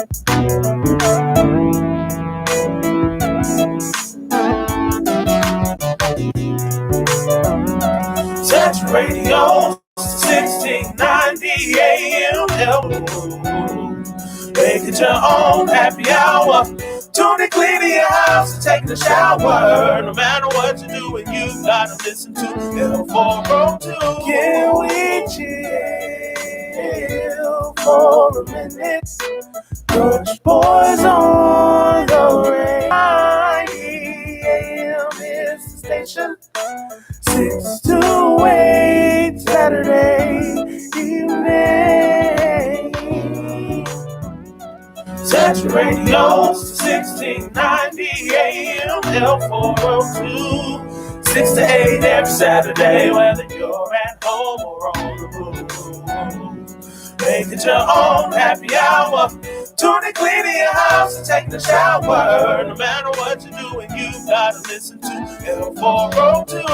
Touch radio, 1690 AM. Make it your own happy hour. Tune and clean your house and take a shower. No matter what you're doing, you gotta listen to L402. Can we chill for a minute? Coach Boys on the radio is the station. 6 to 8 Saturday evening. Touch radio, 1690 AM, L402. 6 to 8 every Saturday, whether you're at home or on the road. Make it your own happy hour. Tune and clean your house and take a shower. No matter what you're doing, you gotta listen to L402.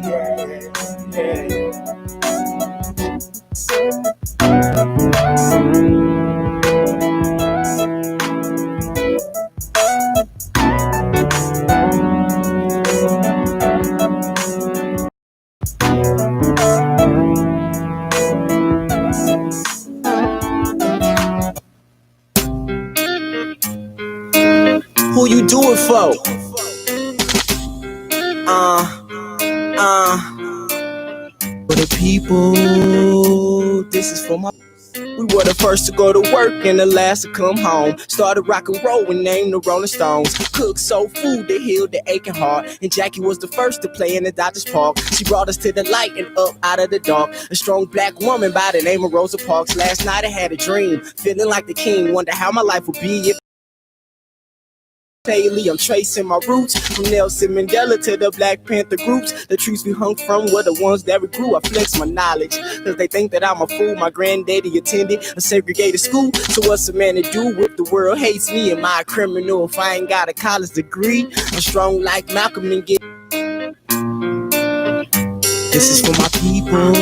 Yeah, yeah. Who you do it for? For the people, this is for my. We were the first to go to work and the last to come home. Started rock and roll and named the Rolling Stones. Cooked soul food that healed the aching heart. And Jackie was the first to play in the Dodgers Park. She brought us to the light and up out of the dark. A strong black woman by the name of Rosa Parks. Last night I had a dream, feeling like the king. Wonder how my life would be if daily, I'm tracing my roots from Nelson Mandela to the Black Panther groups. The trees we hung from were the ones that we grew. I flex my knowledge, cause they think that I'm a fool. My granddaddy attended a segregated school. So what's a man to do if the world hates me? Am I a criminal if I ain't got a college degree? I'm strong like Malcolm and get. This is for my people,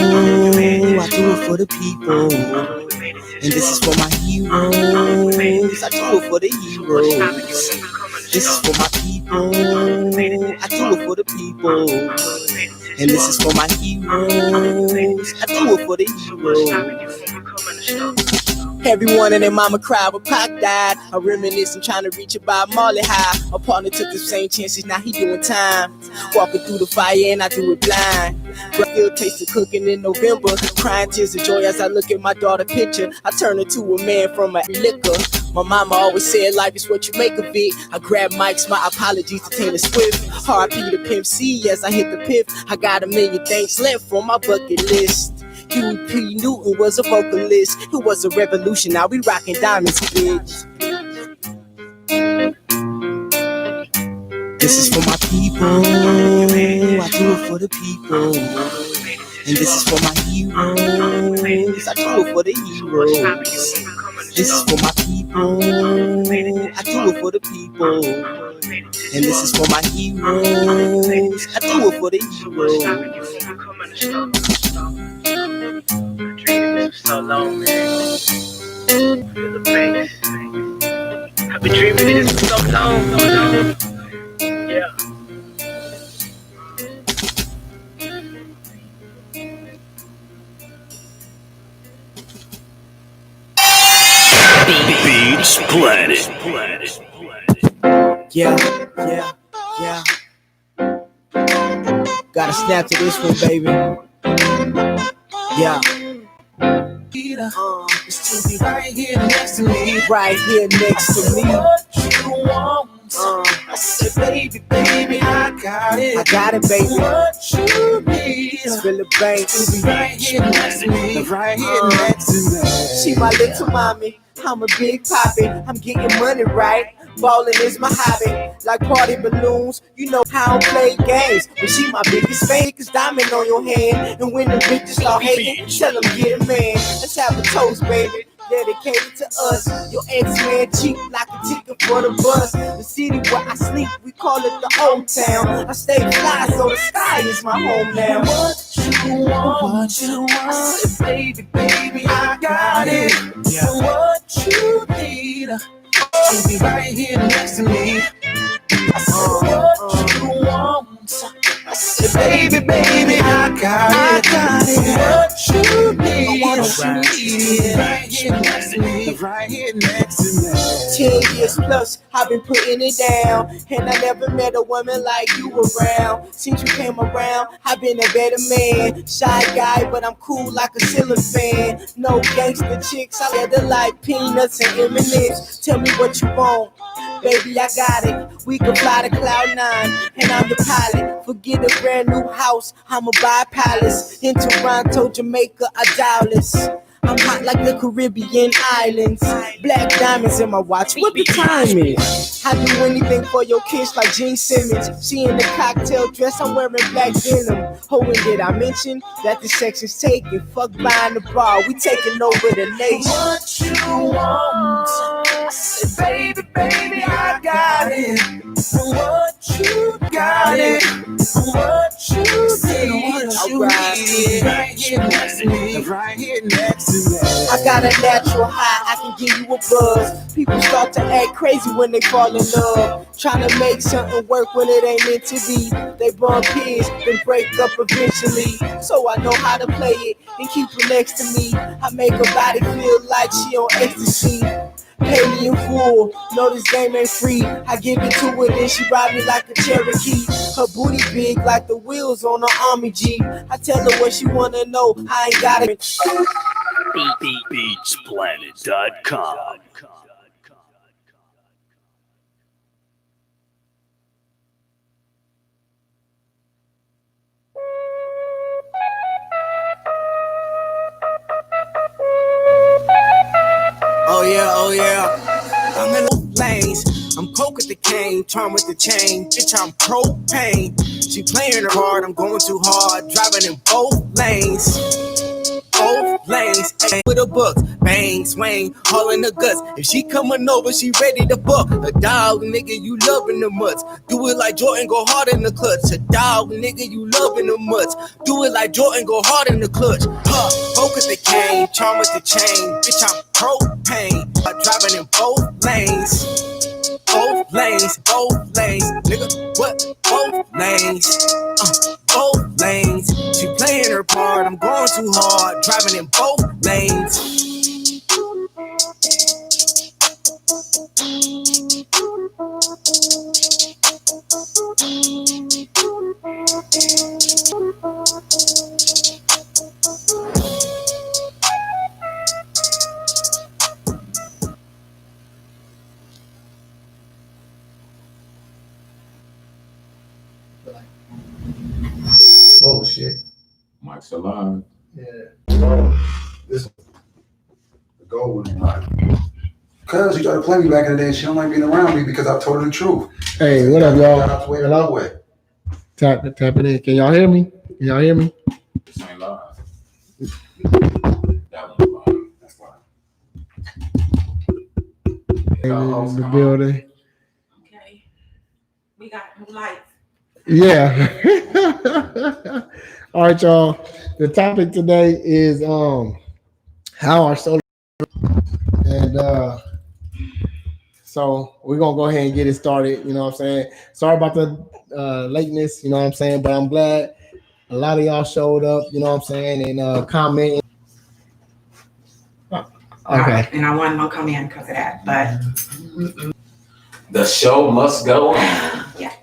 I do it for the people. And this is for my heroes, I do it for the heroes. This is for my people, I do it for the people. And this is for my heroes, I do it for the heroes. Everyone and their mama cried when Pac died. I reminisce and trying to reach about Marley High. A partner took the same chances, now he doing time. Walking through the fire and I do it blind. But still taste the cooking in November. Crying tears of joy as I look at my daughter picture. I turn her to a man from a liquor. My mama always said life is what you make of it. I grab mics, my apologies to Taylor Swift. R.I.P. to Pimp C as I hit the piff. I got a million things left on my bucket list. Huey P. Newton was a vocalist. It was a revolution, now we rockin' diamonds, bitch. This is for my people, I do it for the people. And this is for my heroes, I do it for the heroes. This is for my people, I do it for the people. And this is for my heroes, I do it for the heroes. So long, man. Feel the bass. I've been dreaming of this for so long. Yeah. Beats Planet. Yeah. Gotta snap to this one, baby. Yeah. It's to be right here next to me. Right here next to me. What you want? I said, baby, I got it. I got it, baby. What you need? It's Philip Banks. To be right here next to me. Right here next to me. She my little mommy. I'm a big poppy. I'm getting money right. Ballin' is my hobby. Like party balloons, you know how I play games. But she my biggest fan, cause diamond on your hand. And when the bitches start hating, tell them get a man. Let's have a toast, baby. dedicated to us. Your ex-man cheap like a ticket for the bus. The city where I sleep, we call it the old town. I stay fly, so the sky is my home now. What you want, I said, baby, baby, I got it. Yeah. What you need, be right here next to me. I said, what you want? I said, baby, baby, I got it. What you need, right here next to me. Right here next to me. 10 years plus, I've been putting it down, and I never met a woman like you around. Since you came around, I've been a better man. Shy guy, but I'm cool like a ceiling fan. No gangster chicks, I let her like peanuts and M&M's. Tell me what you want. Baby, I got it. We can fly to cloud 9, and I'm the pilot. Forget a brand new house, I'ma buy a palace. In Toronto, Jamaica, I Dallas. I'm hot like the Caribbean islands. Black diamonds in my watch. What the time is? I do anything for your kiss like Gene Simmons. She in the cocktail dress, I'm wearing black denim. Oh, and did I mention that the sex is taken? Fuck buying the bar, we taking over the nation. What you want? I said, baby, baby, I got it. What you got it? What you see? Right here next to me. Right here next to me. I got a natural high, I can give you a buzz. People start to act crazy when they fall in love. Trying to make something work when it ain't meant to be. They bump kids, then break up eventually. So I know how to play it and keep her next to me. I make her body feel like she on ecstasy. Pay me in full, no this game ain't free. I give it to her, then she ride me like a Cherokee. Her booty big like the wheels on an Army Jeep. I tell her what she wanna know, I ain't got it. pt.1. Oh yeah, I'm in the lanes. I'm coke with the cane, charm with the chain. Bitch, I'm propane. She playing her hard, I'm going too hard. Driving in both lanes. Both lanes, with a book, bang, swing, all in the guts. If she coming over, she ready to fuck. A dog, nigga, you loving the mutts. Do it like Jordan, go hard in the clutch. A dog, nigga, you loving the mutts. Do it like Jordan, go hard in the clutch. Focus the cane, charm with the chain. Bitch, I'm propane. I'm driving in both lanes. Both lanes, nigga, what? Both lanes, both lanes. She playing her part, I'm going too hard, driving in both lanes. Oh shit. Mike's alive. Yeah. Oh, this the goal was not. Cause she tried to play me back in the day and she don't like being around me because I told her the truth. Hey, what up, y'all? Hello? Tap it in. Can y'all hear me? This ain't live. That one's live. That's fine. In the building. Okay. We got new lights. Yeah. All right, y'all. The topic today is how our solar and so we're gonna go ahead and get it started. You know what I'm saying? Sorry about the lateness, you know what I'm saying, but I'm glad a lot of y'all showed up, you know what I'm saying, and commenting. Okay. And I wasn't gonna come in because of that, but The show must go on. yeah.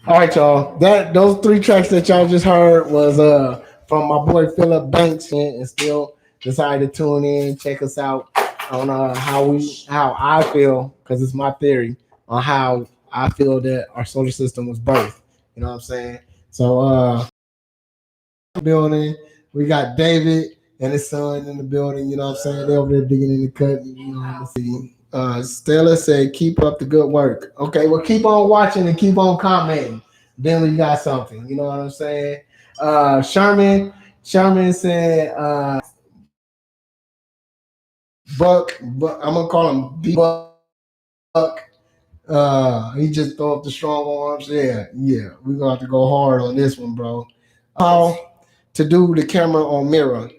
All right, y'all. Those three tracks that y'all just heard was from my boy Philip Banks, and still decided to tune in, check us out on how I feel, because it's my theory on how I feel that our solar system was birthed. You know what I'm saying? So building, we got David and his son in the building, you know what I'm saying? They're over there digging in the cut, you know, let's see. Stella said, keep up the good work. Okay, well, keep on watching and keep on commenting. Then we got something, you know what I'm saying? Sherman said, Buck, I'm gonna call him B Buck. He just throw up the strong arms. Yeah. We're gonna have to go hard on this one, bro. How to do the camera on mirror?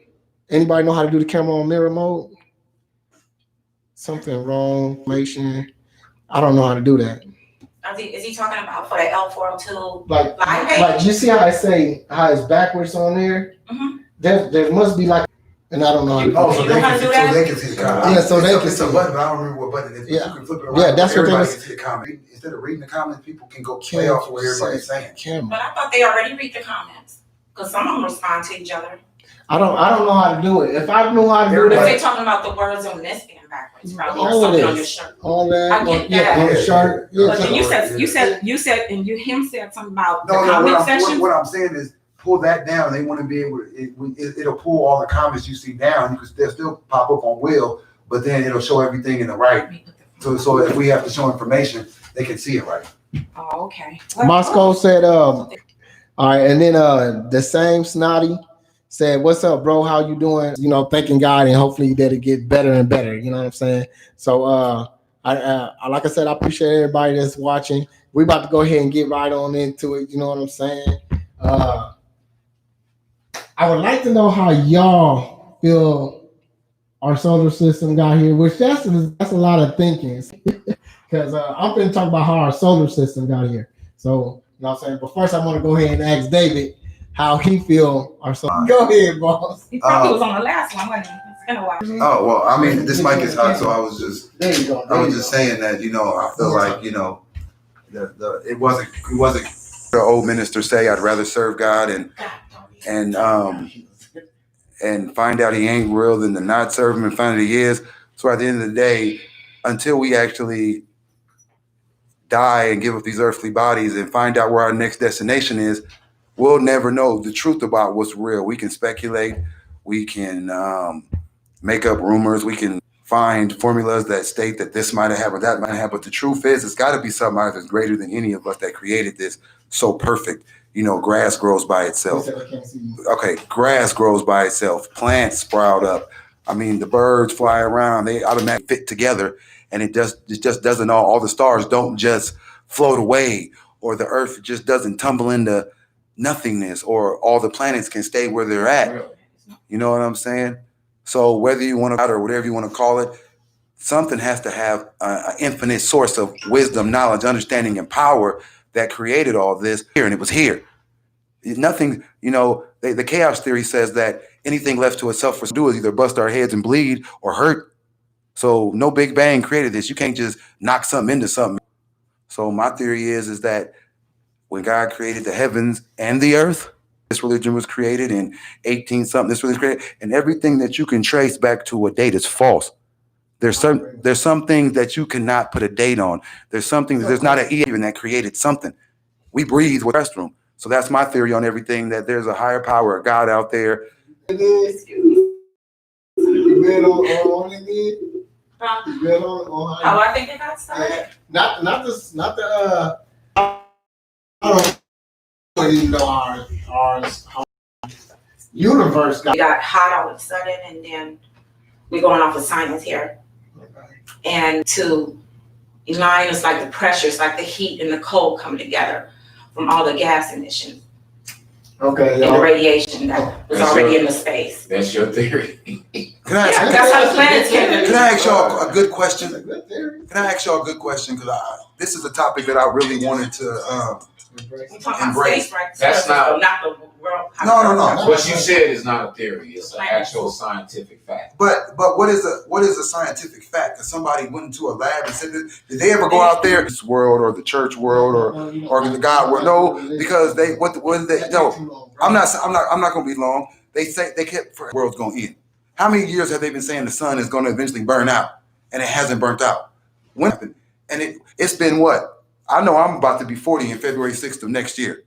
Anybody know how to do the camera on mirror mode? Something wrong, information. I don't know how to do that. Is he talking about for the L402? Like you see how I say how it's backwards on there? Mm-hmm. There must be like, and I don't know how to do Oh, so You know how to do that? they can see the comment. Yeah, so they can It's see a it. button, but I don't remember what button it is. Yeah. You can flip it around. Yeah, that's what everybody they can see the comment. Instead of reading the comments, people can go play off of what everybody's saying. Camera. But I thought they already read the comments because some of them respond to each other. I don't know how to do it. If I knew how to do But that, they're talking about the words on this being backwards, probably, or all of something on this. your shirt. All that, I get that. on the shirt. Yeah, But then you Yeah. said, and him said something about the No, comment section. what I'm saying is pull that down. They want to be able to, it'll pull all the comments you see down. They'll still pop up on Will, but then it'll show everything in the right. So if we have to show information, they can see it right. Oh, okay. Moscow said, all right, and then the same Snotty said, "What's up, bro? How you doing? You know, thanking God, and hopefully that'll get better and better." You know what I'm saying? So, I like I said, I appreciate everybody that's watching. We about to go ahead and get right on into it. You know what I'm saying? I would like to know how y'all feel our solar system got here, which that's a lot of thinking. Because I'm going to talk about how our solar system got here. So, you know what I'm saying? But first, I want to go ahead and ask David how he feel our solar. Go ahead, boss. He probably was on the last one, wasn't he? It's been a while. Oh, well, I mean, this mic is hot, so I was just There you go. I was just saying that, you know, I feel like, you know, it wasn't the old minister say, I'd rather serve God and find out he ain't real than to not serve him and find out he is. So at the end of the day, until we actually die and give up these earthly bodies and find out where our next destination is, we'll never know the truth about what's real. We can speculate, we can make up rumors, we can find formulas that state that this might have happened, that might have happened. But the truth is, it's got to be something that's greater than any of us that created this so perfect. You know, grass grows by itself. Okay, grass grows by itself. Plants sprout up. I mean, the birds fly around. They automatically fit together, and it just doesn't all the stars don't just float away, or the earth just doesn't tumble into nothingness, or all the planets can stay where they're at. You know what I'm saying? So whether you want to, or whatever you want to call it, something has to have an infinite source of wisdom, knowledge, understanding, and power that created all this here, and it was here. Nothing, you know, the chaos theory says that anything left to itself for us to do is either bust our heads and bleed or hurt. So no Big Bang created this. You can't just knock something into something. So my theory is that when God created the heavens and the earth, this religion was created in 18-something. This religion was created, and everything that you can trace back to a date is false. There's some things that you cannot put a date on. There's not an even that created something. We breathe with the restroom. So that's my theory on everything, that there's a higher power, a God out there. How I think it got started? Not the I don't even know our universe We got hot all of a sudden, and then we're going off of science here. And to line is like the pressure, it's like the heat and the cold coming together from all the gas emissions. Okay. And the radiation that was already in the space. That's your theory. That's how the planets came. Can I ask y'all a good question? Because this is a topic that I really wanted to We're talking about embrace. space, right? That's not the world. No. What you said is not a theory. It's an actual scientific fact. But what is a scientific fact? Because somebody went into a lab and said, did they ever go out there, this world or the church world or the God world? No, because I'm not going to be long. They say the world's going to end. How many years have they been saying the sun is going to eventually burn out, and it hasn't burnt out? When happened? And it's been what? I know I'm about to be 40 in February 6th of next year.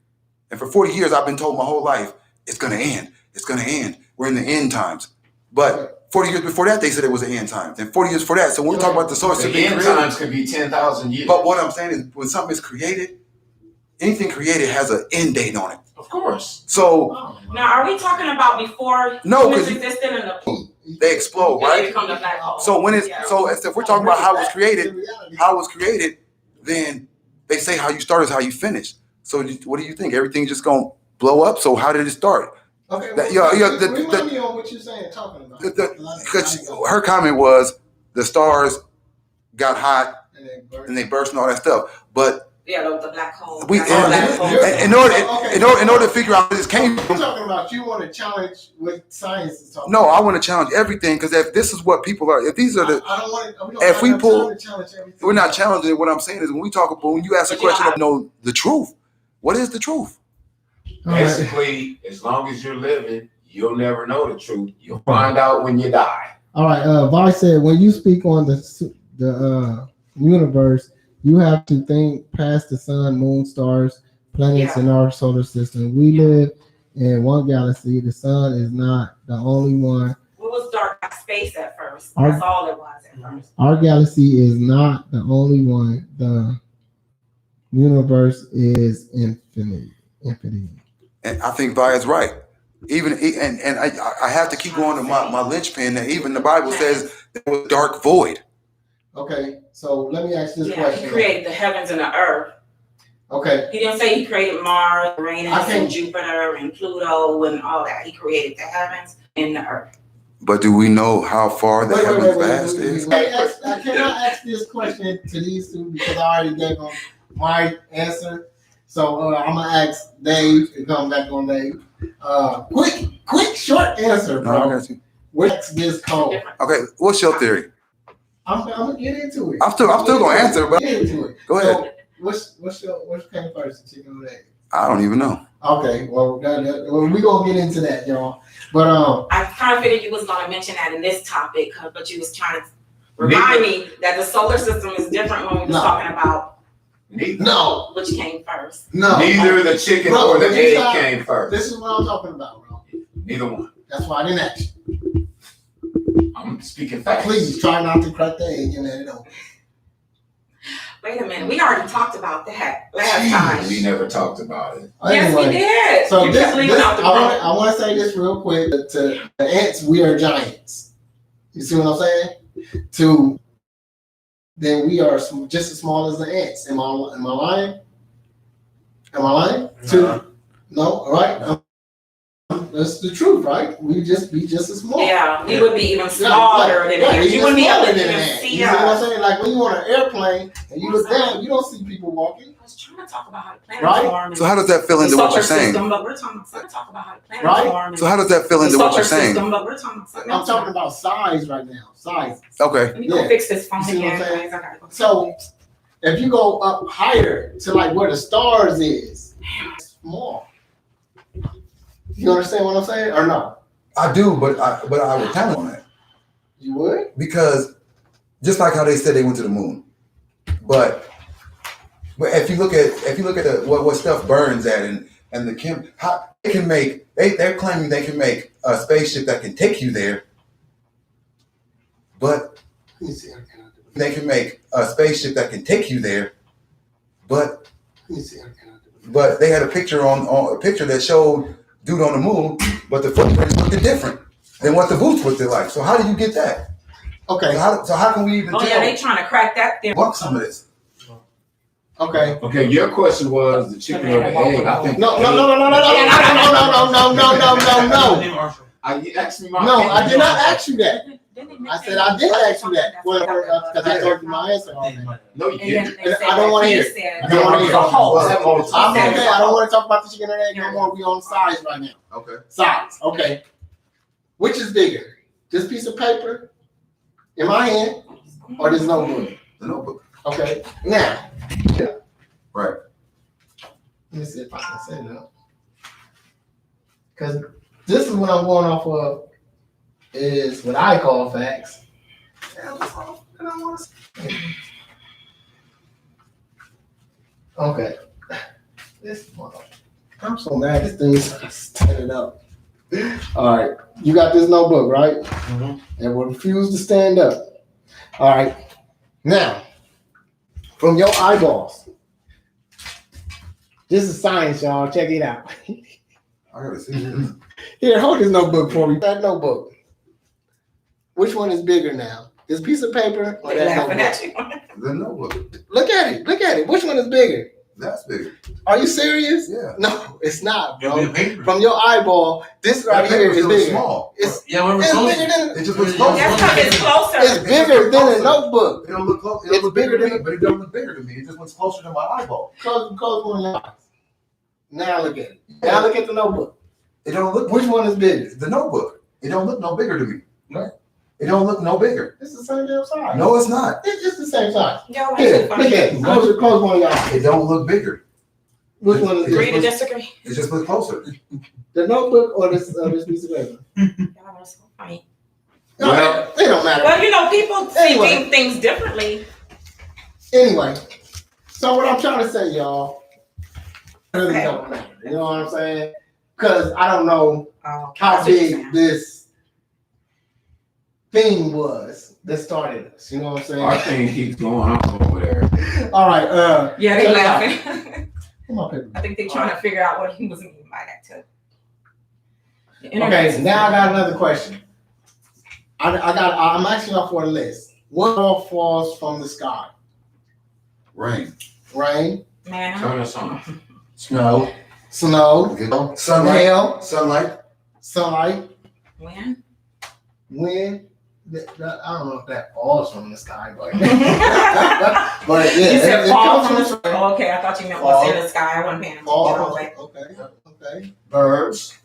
And for 40 years, I've been told my whole life, it's going to end. It's going to end. We're in the end times. But 40 years before that, they said it was the end times. And 40 years before that, so when we talk about the source of the end times could be 10,000 years. But what I'm saying is, when something is created, anything created has an end date on it. Of course. So now, are we talking about before No, humans 'cause existed in the they explode, They right? become the black hole. So when it's Yeah. so if we're talking about how it was created, then they say how you start is how you finish. So what do you think? Everything's just gonna blow up? So how did it start? Okay, Remind me on what you're saying, talking about. Because her comment was the stars got hot and they burst and all that stuff, but yeah, the black hole. In order to figure out where this came from. You're talking about you want to challenge what science is talking No, about. I want to challenge everything because if this is what people are, if these are the, I don't want to. if we pull, challenge everything. we're not challenging. What I'm saying is when you ask a question of know the truth, what is the truth? Basically, as long as you're living, you'll never know the truth. You'll find out when you die. All right. Vice said when you speak on the universe, you have to think past the sun, moon, stars, planets in our solar system. We live in one galaxy. The sun is not the only one. It was dark space at first. That's all it was at first. Our galaxy is not the only one. The universe is infinite. And I think Vi is right. Even and I have to keep going to my linchpin that even the Bible says there was a dark void. Okay, so let me ask this question. He created the heavens and the earth. Okay. He didn't say he created Mars, Uranus, and Jupiter, and Pluto, and all that. He created the heavens and the earth. But do we know how far the heavens vast is? I cannot ask this question to these two because I already gave them my answer. So I'm gonna ask Dave to come back on Dave. Quick, short answer, bro. No, I got you. What's this called? Okay, what's your theory? I'm gonna get into it. I'm still gonna answer, but get into it. Go ahead. So, what's came first, the chicken or the egg? I don't even know. Okay, well, we gonna get into that, y'all. But I kind of figured you was gonna mention that in this topic, but you was trying to remind me that the solar system is different when we was talking about which came first. No, neither the chicken or the egg came first. This is what I'm talking about, bro. Neither one. That's why I didn't ask you. I'm speaking facts. Please try not to crack the egg and let it open. Wait a minute, we already talked about that last time. We never talked about it. Yes, we did. So I want to say this real quick. To the ants, we are giants. You see what I'm saying? Then we are just as small as the ants. Am I lying? Am I lying? No, all right. That's the truth, right? We just be just as small. Yeah, we would be even smaller than ants. You wouldn't be able to even see us. You know what I'm saying? Like when you on an airplane and you look down, you don't see people walking. I was trying to talk about how the planet formed. So how does that fill into what you're saying? But we're trying to talk about how the planet formed. So how does that fill into what you're saying? But we're talking about I'm talking about size right now. Size. Okay. Let me go fix this phone again. So if you go up higher to like where the stars is, small. You understand what I'm saying, or no? I do, but I would count on that. You would? Because just like how they said they went to the moon, but if you look at what stuff burns at and the how they can make they're claiming they can make a spaceship that can take you there, but they can make a spaceship that can take you there, but they had a picture on a picture that showed dude on the moon, but the footprint is looking different than what the boots looked like. So how do you get that? Okay. So how can we even tell? Yeah, they trying to crack that theory. Want some of this? Okay. Okay, your question was the chicken or the egg. I think No. You asked me my No, opinion. I did not ask you that. I said I did ask you that because I told you my answer on that. No, you didn't. I don't want to hear it. I don't want to hear it. I'm okay. I don't want to talk about the chicken and egg no more. We on size right now. Okay. Size. Okay. Which is bigger? This piece of paper in my hand or this notebook? The notebook. Okay. Now. Right. Let me see if I can say that. Because this is what I'm going off of. Is what I call facts. Okay. This one. I'm so mad. This thing is standing up. All right. You got this notebook, right? Mm-hmm. And will refuse to stand up. All right. Now, from your eyeballs. This is science, y'all. Check it out. I gotta see this. Here, hold this notebook for me. That notebook. Which one is bigger now? This piece of paper or They that laughing notebook? at you. The notebook. Look at it. Look at it. Which one is bigger? That's bigger. Are you serious? Yeah. No, it's not, It'll bro. be bigger. From your eyeball, this right here is bigger. Small. It's Yeah, when we're it's close. bigger than. It just looks closer. That's because it's closer. It's bigger than a notebook. It don't look close. It's bigger than me, but it don't look bigger to me. It just looks closer to my eyeball. Close one of your eyes. Now look at it. Now look at the notebook. It don't look. Which one is bigger? The notebook. It don't look no bigger to me. Right? It don't look no bigger. It's the same damn size. No, it's not. It's the same size. Y'all Here, ain't so look funny. at it. Close one of your eyes. It don't look bigger. Which one is Agree to bigger? disagree. It just looks closer. The notebook or this piece of paper? Y'all are so funny. No, Well- it don't matter. Well, you know, people see Anyway. things differently. Anyway, so what I'm trying to say, y'all, it really don't matter. You know what I'm saying? Because I don't know Oh, how big this thing was that started us. You know what I'm Our saying? thing keeps going on over there. All right. Yeah, they check it out. laughing. Come on, paper. I think they're trying to figure out what he was meaning by that too. The Okay, internet's- now I got another question. I'm actually off for a list. What all falls from the sky? Rain. Rain, Man, Turn us on. Snow. snow, Sunlight. hail, Sunlight. sunlight, when? wind. I don't know if that falls from the sky, but but yeah, You said it fall comes from the from sky. Oh, okay, I thought you meant Fall. what's in the sky. I wasn't paying attention. fall. Oh, wait. Okay. Birds.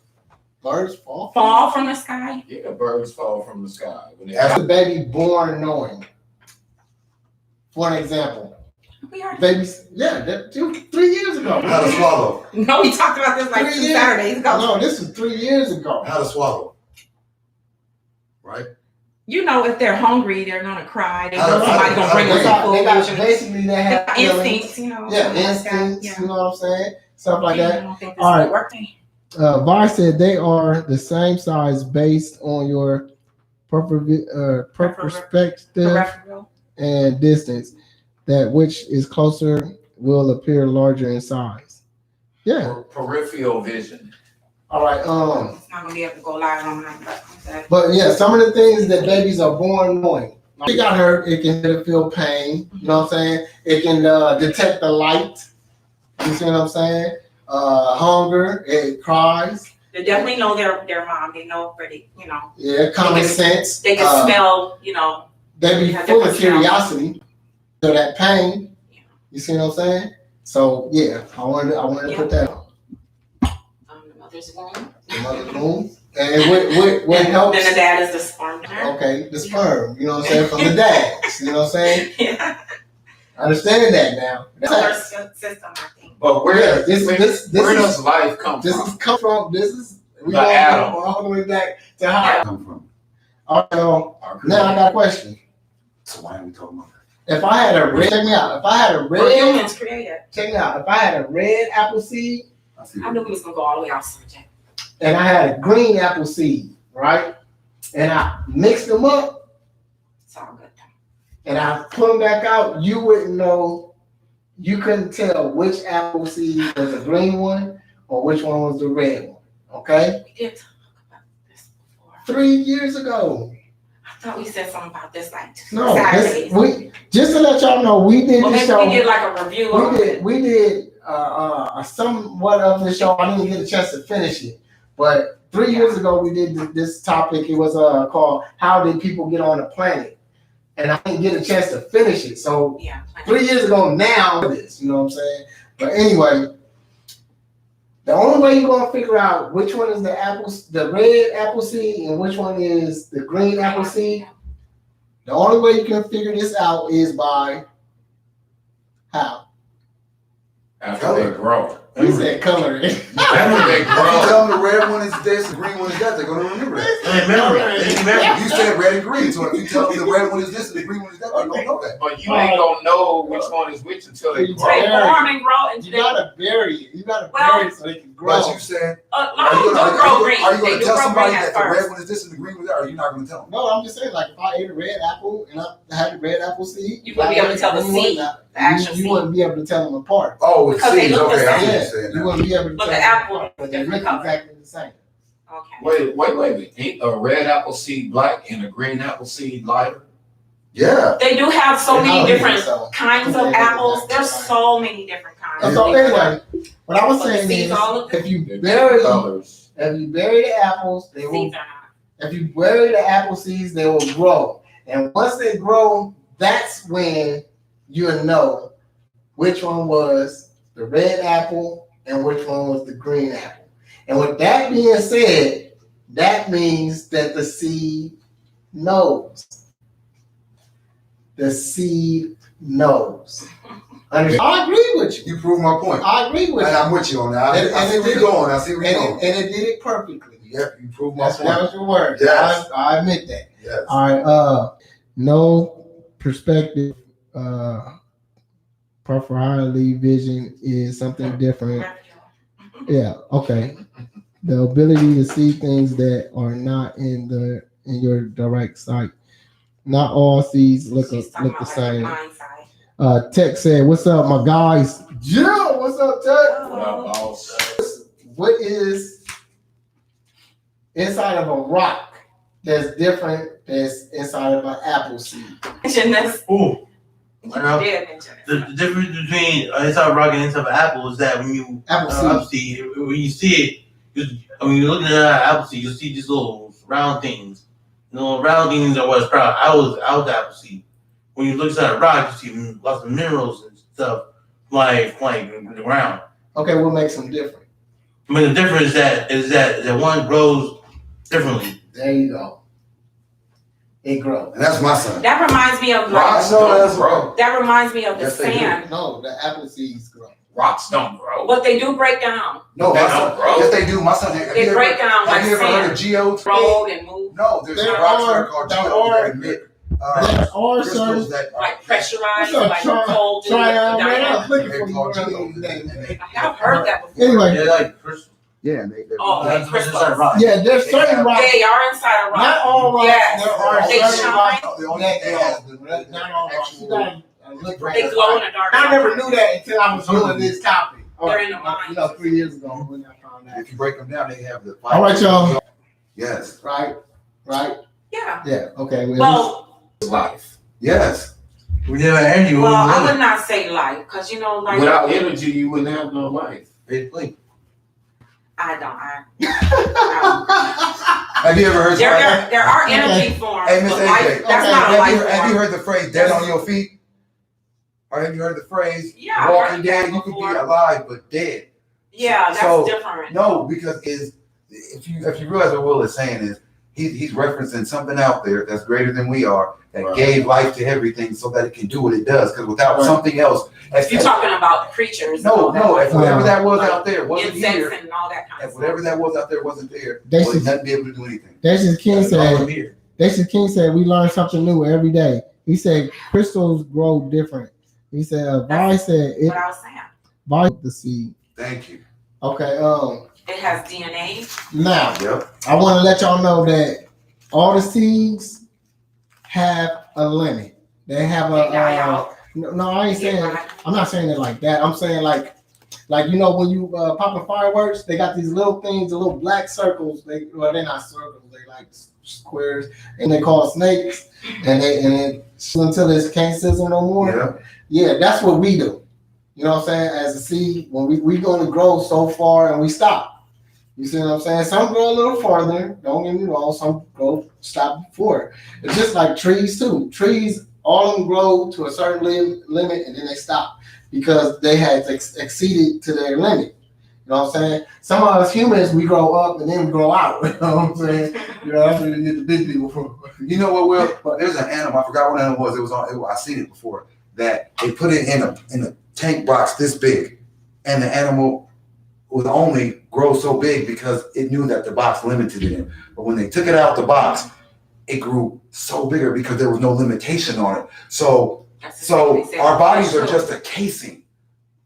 Birds fall. Fall from the sky? Yeah, birds fall from the sky. When they That's the baby born knowing. For an example, We are. babies. Yeah, that 3 years ago. How to swallow. No, we talked about this like 3 2 years. Saturdays ago. No, this was 3 years ago. How to swallow. Right? You know, if they're hungry, they're gonna cry. They How- know somebody how- gonna how- bring them They some got, food. they got usually. basically they They have got feelings. instincts, you know. Yeah, something like that. instincts. Yeah. You know what I'm saying? Stuff like that. I don't think this All is right. working. Vi said they are the same size based on your perspective Peripheral. and distance. That which is closer will appear larger in size. Yeah. peripheral vision. All right. It's not gonna be able to go live on that. But yeah, some of the things that babies are born knowing. If it got hurt, it can feel pain. You know what I'm saying? It can detect the light. You see what I'm saying? Hunger, it cries. They definitely know their mom. They know pretty, you know. Yeah, common sense. They can smell, you know. They be have full of different smells. curiosity. So that pain. Yeah. You see what I'm saying? So yeah, I wanted to put that on. The mother's womb. The mother's womb. And what helps? Then the dad is the sperm donor. Okay, the sperm. You know what I'm saying? From the dads. You know what I'm saying? Yeah. I understand that now. Solar That's system, I think. But where, Yeah, this where is- does life come This from? is come from. This is we The going atom. all the way back to how. Come from. Now I got a question. So why are we talking about If I had a red, check me out. If I had a We're red, humans created. check me out. If I had a red apple seed that? I see. I knew we was gonna go all the way off subject. and I had a green apple seed, right? And I mixed them up It's all good. and I put them back out, you wouldn't know. You couldn't tell which apple seed was the green one or which one was the red one. Okay? We did talk about this before. 3 years ago. I thought we said something about this like 2 No, Saturdays. we just to let y'all know, we did Well, the maybe show. we did like a review on it. We did somewhat of the show. I didn't get a chance to finish it, but 3 years ago we did this topic. It was called "How Did People Get on the Planet?" and I didn't get a chance to finish it. So Yeah. 3 years ago now, this, you know what I'm saying? But anyway, the only way you're gonna figure out which one is the red apple seed, and which one is the green apple seed. The only way you can figure this out is by how? After they grow. He said coloring. After they If you grow. tell them the red one is this, the green one is that, they're gonna remember that. Remember it. You said red and green, so if you tell them the red one is this and the green one is that, they're gonna know that. But you ain't gonna know which one is which until they They grow. form and grow and You they gotta bury it. You gotta Well, bury it so they can grow. But you said, no, are you do grow gonna, green. are you They gonna do tell grow somebody green that at the red first. one is this and the green one is that, or are you not gonna tell them? No, I'm just saying, like, if I ate a red apple and I had a red apple seed, You wouldn't be able to tell the seed, the actual you seed. wouldn't be able to tell them apart. Oh, it's Because they seeds, look the okay, I see what same. you're Yeah, saying you now. wouldn't be able to But tell the them apple apart, but they different look color. exactly the same. Okay. Wait. Ain't a red apple seed black and a green apple seed lighter? Yeah. They do have so many different so. kinds of apples. There's so many different kinds. So anyway, what I was But the saying seeds is, all look if you They're bury, colors. the apples, they will. seeds are not. If you bury the apple seeds, they will grow. And once they grow, that's when you'll know which one was the red apple and which one was the green apple. And with that being said, that means that the seed knows. The seed knows. I agree with you. You proved my point. I agree with And you. I'm with you on that. I see where you're going. I see where you're going. And it did it perfectly. Yep, you proved my That point. was your word. Yes. I admit that. Yes. All right. No perspective. Peripherally vision is something different. Yeah. Okay. The ability to see things that are not in your direct sight. Not all seeds look the same. Tech said, "What's up, my guys?" Yeah. What's up, Tech? What up, boss? What is inside of a rock that's different that's inside of an apple seed? Mention this. Ooh. You did mention it. The difference between inside rock and inside of apple is that when you Apple seed, when you see it, when you're looking at an apple seed, you see these little round things. You know, round things are what's proud. I was the apple seed. When you look inside a rock, you see lots of minerals and stuff like in the ground. Okay, what makes them different? I mean, the difference is that one grows differently. There you go. It grows. And that's my son. That reminds me of Rocks don't grow. That reminds me of the Yes, they do. sand. No, the apple seeds grow. Rocks don't grow. But they do break down. No, They my don't son. grow. Yes, they do. My son. They break down like Have you ever heard of sand. geodes? Rolled and moved. No, there's There rocks that are- are called there geodes are- that emit There are crystals certain. that are Like pressurized, What's up, like cold. Try out, man. I diamond. was looking They're for you called earlier geodes. today. I have heard that before. Anyway, They're like crystal. Yeah, and they're Oh, That's like what's inside crystals. rock. yeah, there's certain rocks. They are inside a rock. Not all rocks. Yes. There are They certain shine. rocks the only that thing that has glow. the Not all rocks. You gotta look for They it. glow in the dark. I never knew that until I was doing this topic. They're in the mind. 3 years ago when I found that. If you break them down, they have the. All right, y'all. Yes. Right. Yeah. Yeah. Okay. Well, Life. Yes. We never energy. well, I would not say life, because you know, like Without energy, you wouldn't have no life. basically. I don't. Have you ever heard? There are energy forms, Hey, Miss but AJ. life, that's Okay, not a life Have you form. heard the phrase "dead on your feet"? Or have you heard the phrase Yeah, I "walking heard dead"? that You could be before. alive but dead. Yeah, that's So, different. No, because if you realize what Will is saying is he's referencing something out there that's greater than we are that Right. gave life to everything so that it can do what it does. Because without Right. something else, If you're talking about the creatures, no, if whatever that was like out there wasn't insects here, and all that kind of if stuff. whatever that was out there wasn't there, They would should- not be able to do anything. Dacius King All said. of here. Dacius King said we learn something new every day. He said crystals grow different. He said Vi said it. What I was saying, Vi the seed. Thank you. Okay. it has DNA. Now Yep. I want to let y'all know that all the seeds have a limit. They have They die out. no, I ain't Get saying. right. I'm not saying it like that. I'm saying like you know when you popping fireworks, they got these little things, the little black circles. They're not circles. They like squares, and they call snakes. And it until it can't sizzle no more. Yeah. Yeah, that's what we do. You know what I'm saying? As a seed, when we going to grow so far and we stop. You see what I'm saying? Some grow a little farther. Don't get me wrong. Some stop before. It's just like trees too. Trees, all of them grow to a certain limit and then they stop because they had exceeded to their limit. You know what I'm saying? Some of us humans, we grow up and then we grow out. You know what I'm saying? You know, that's what you get the big people from. You know what, Will? But there's an animal. I forgot what animal it was. It was on. I seen it before. That they put it in a tank box this big, and the animal would only grow so big because it knew that the box limited it. But when they took it out the box, it grew so bigger because there was no limitation on it. So our bodies are just a casing.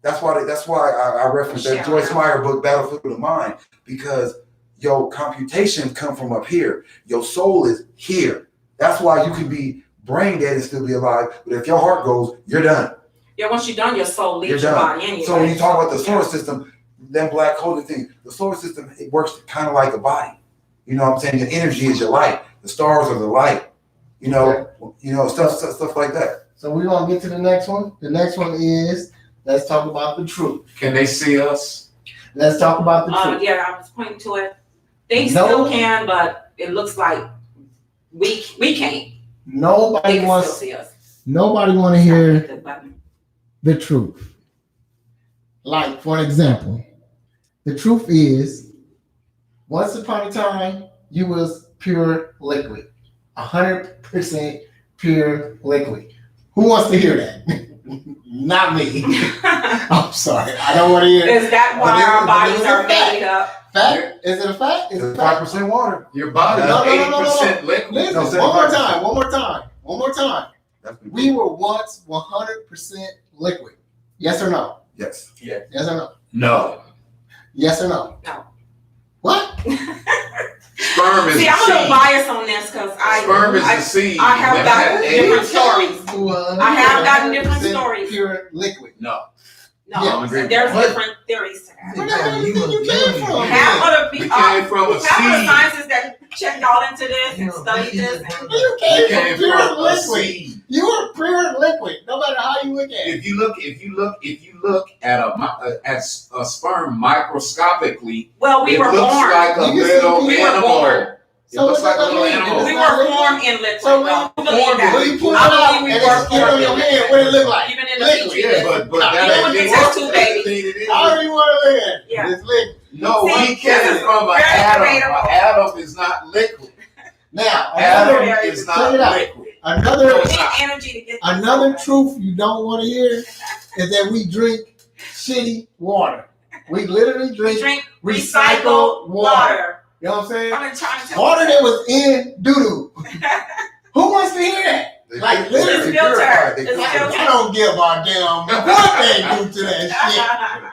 That's why I referenced that Joyce Meyer book, Battlefield of the Mind, because your computations come from up here. Your soul is here. That's why you can be brain dead and still be alive. But if your heart goes, you're done. Yeah, once you're done, your soul leaves You're your done. body anyway. So when you talk about the solar system, them black hole thing, the solar system, it works kind of like a body. You know what I'm saying? Your energy is your light. The stars are the light. You know, stuff like that. So we're gonna get to the next one. The next one is let's talk about the truth. Can they see us? Let's talk about the truth. Yeah, I was pointing to it. They still can, but it looks like we can't. Nobody They wants. can still see us. Nobody want to hear The button. the truth. Like, for an example, the truth is, once upon a time, you was pure liquid, 100% pure liquid. Who wants to hear that? Not me. I'm sorry, I don't want to hear. Is that why our bodies are made up? Fact? Is it a fact? Is it a fact? 5% water. Your body is 80% liquid. Listen, No, one more time. We were once 100% liquid. Yes or no? Yes. Yes or no? No. Yes or no? No. What? Sperm is See, the I'm a little seed. biased on this because Sperm is the seed. I have When gotten that different age- stories. I have gotten different 100% stories. Pure liquid. No. No, Yeah, there's What? different theories to that. Where the hell do you think you came from? Half of the We came from a half of the seed. scientists that checked all into this and studied this. And You We came came from pure from a liquid. seed. You were pure liquid, no matter how you look at it. If you look at a sperm microscopically, well, we it were looks born. like a You can little see we were animal. born. It looks like a little mean? animal. We It's were not liquid. formed in liquid. So though. when I believe that. you pull it I out believe we and were it's skin on formed your in hand, liquid. what it look like? Even in the Liquid. Petri dish. But that Even ain't with the the test tube baby. everything it is. How do you want to live? Yeah. It's liquid. No, See, we came this is from an very atom. debatable. An atom is not liquid. Now, Atom another, is check not it out. liquid. Another, We need energy to get this another done. truth you don't want to hear is that we drink shitty water. We literally drink Drink recycled water. You know what I'm saying? I've been trying to tell Water you. that was in doo-doo. Who wants to hear that? Like, literally, It's filtered. It's Like, filtered. I don't give a damn what they do to that shit.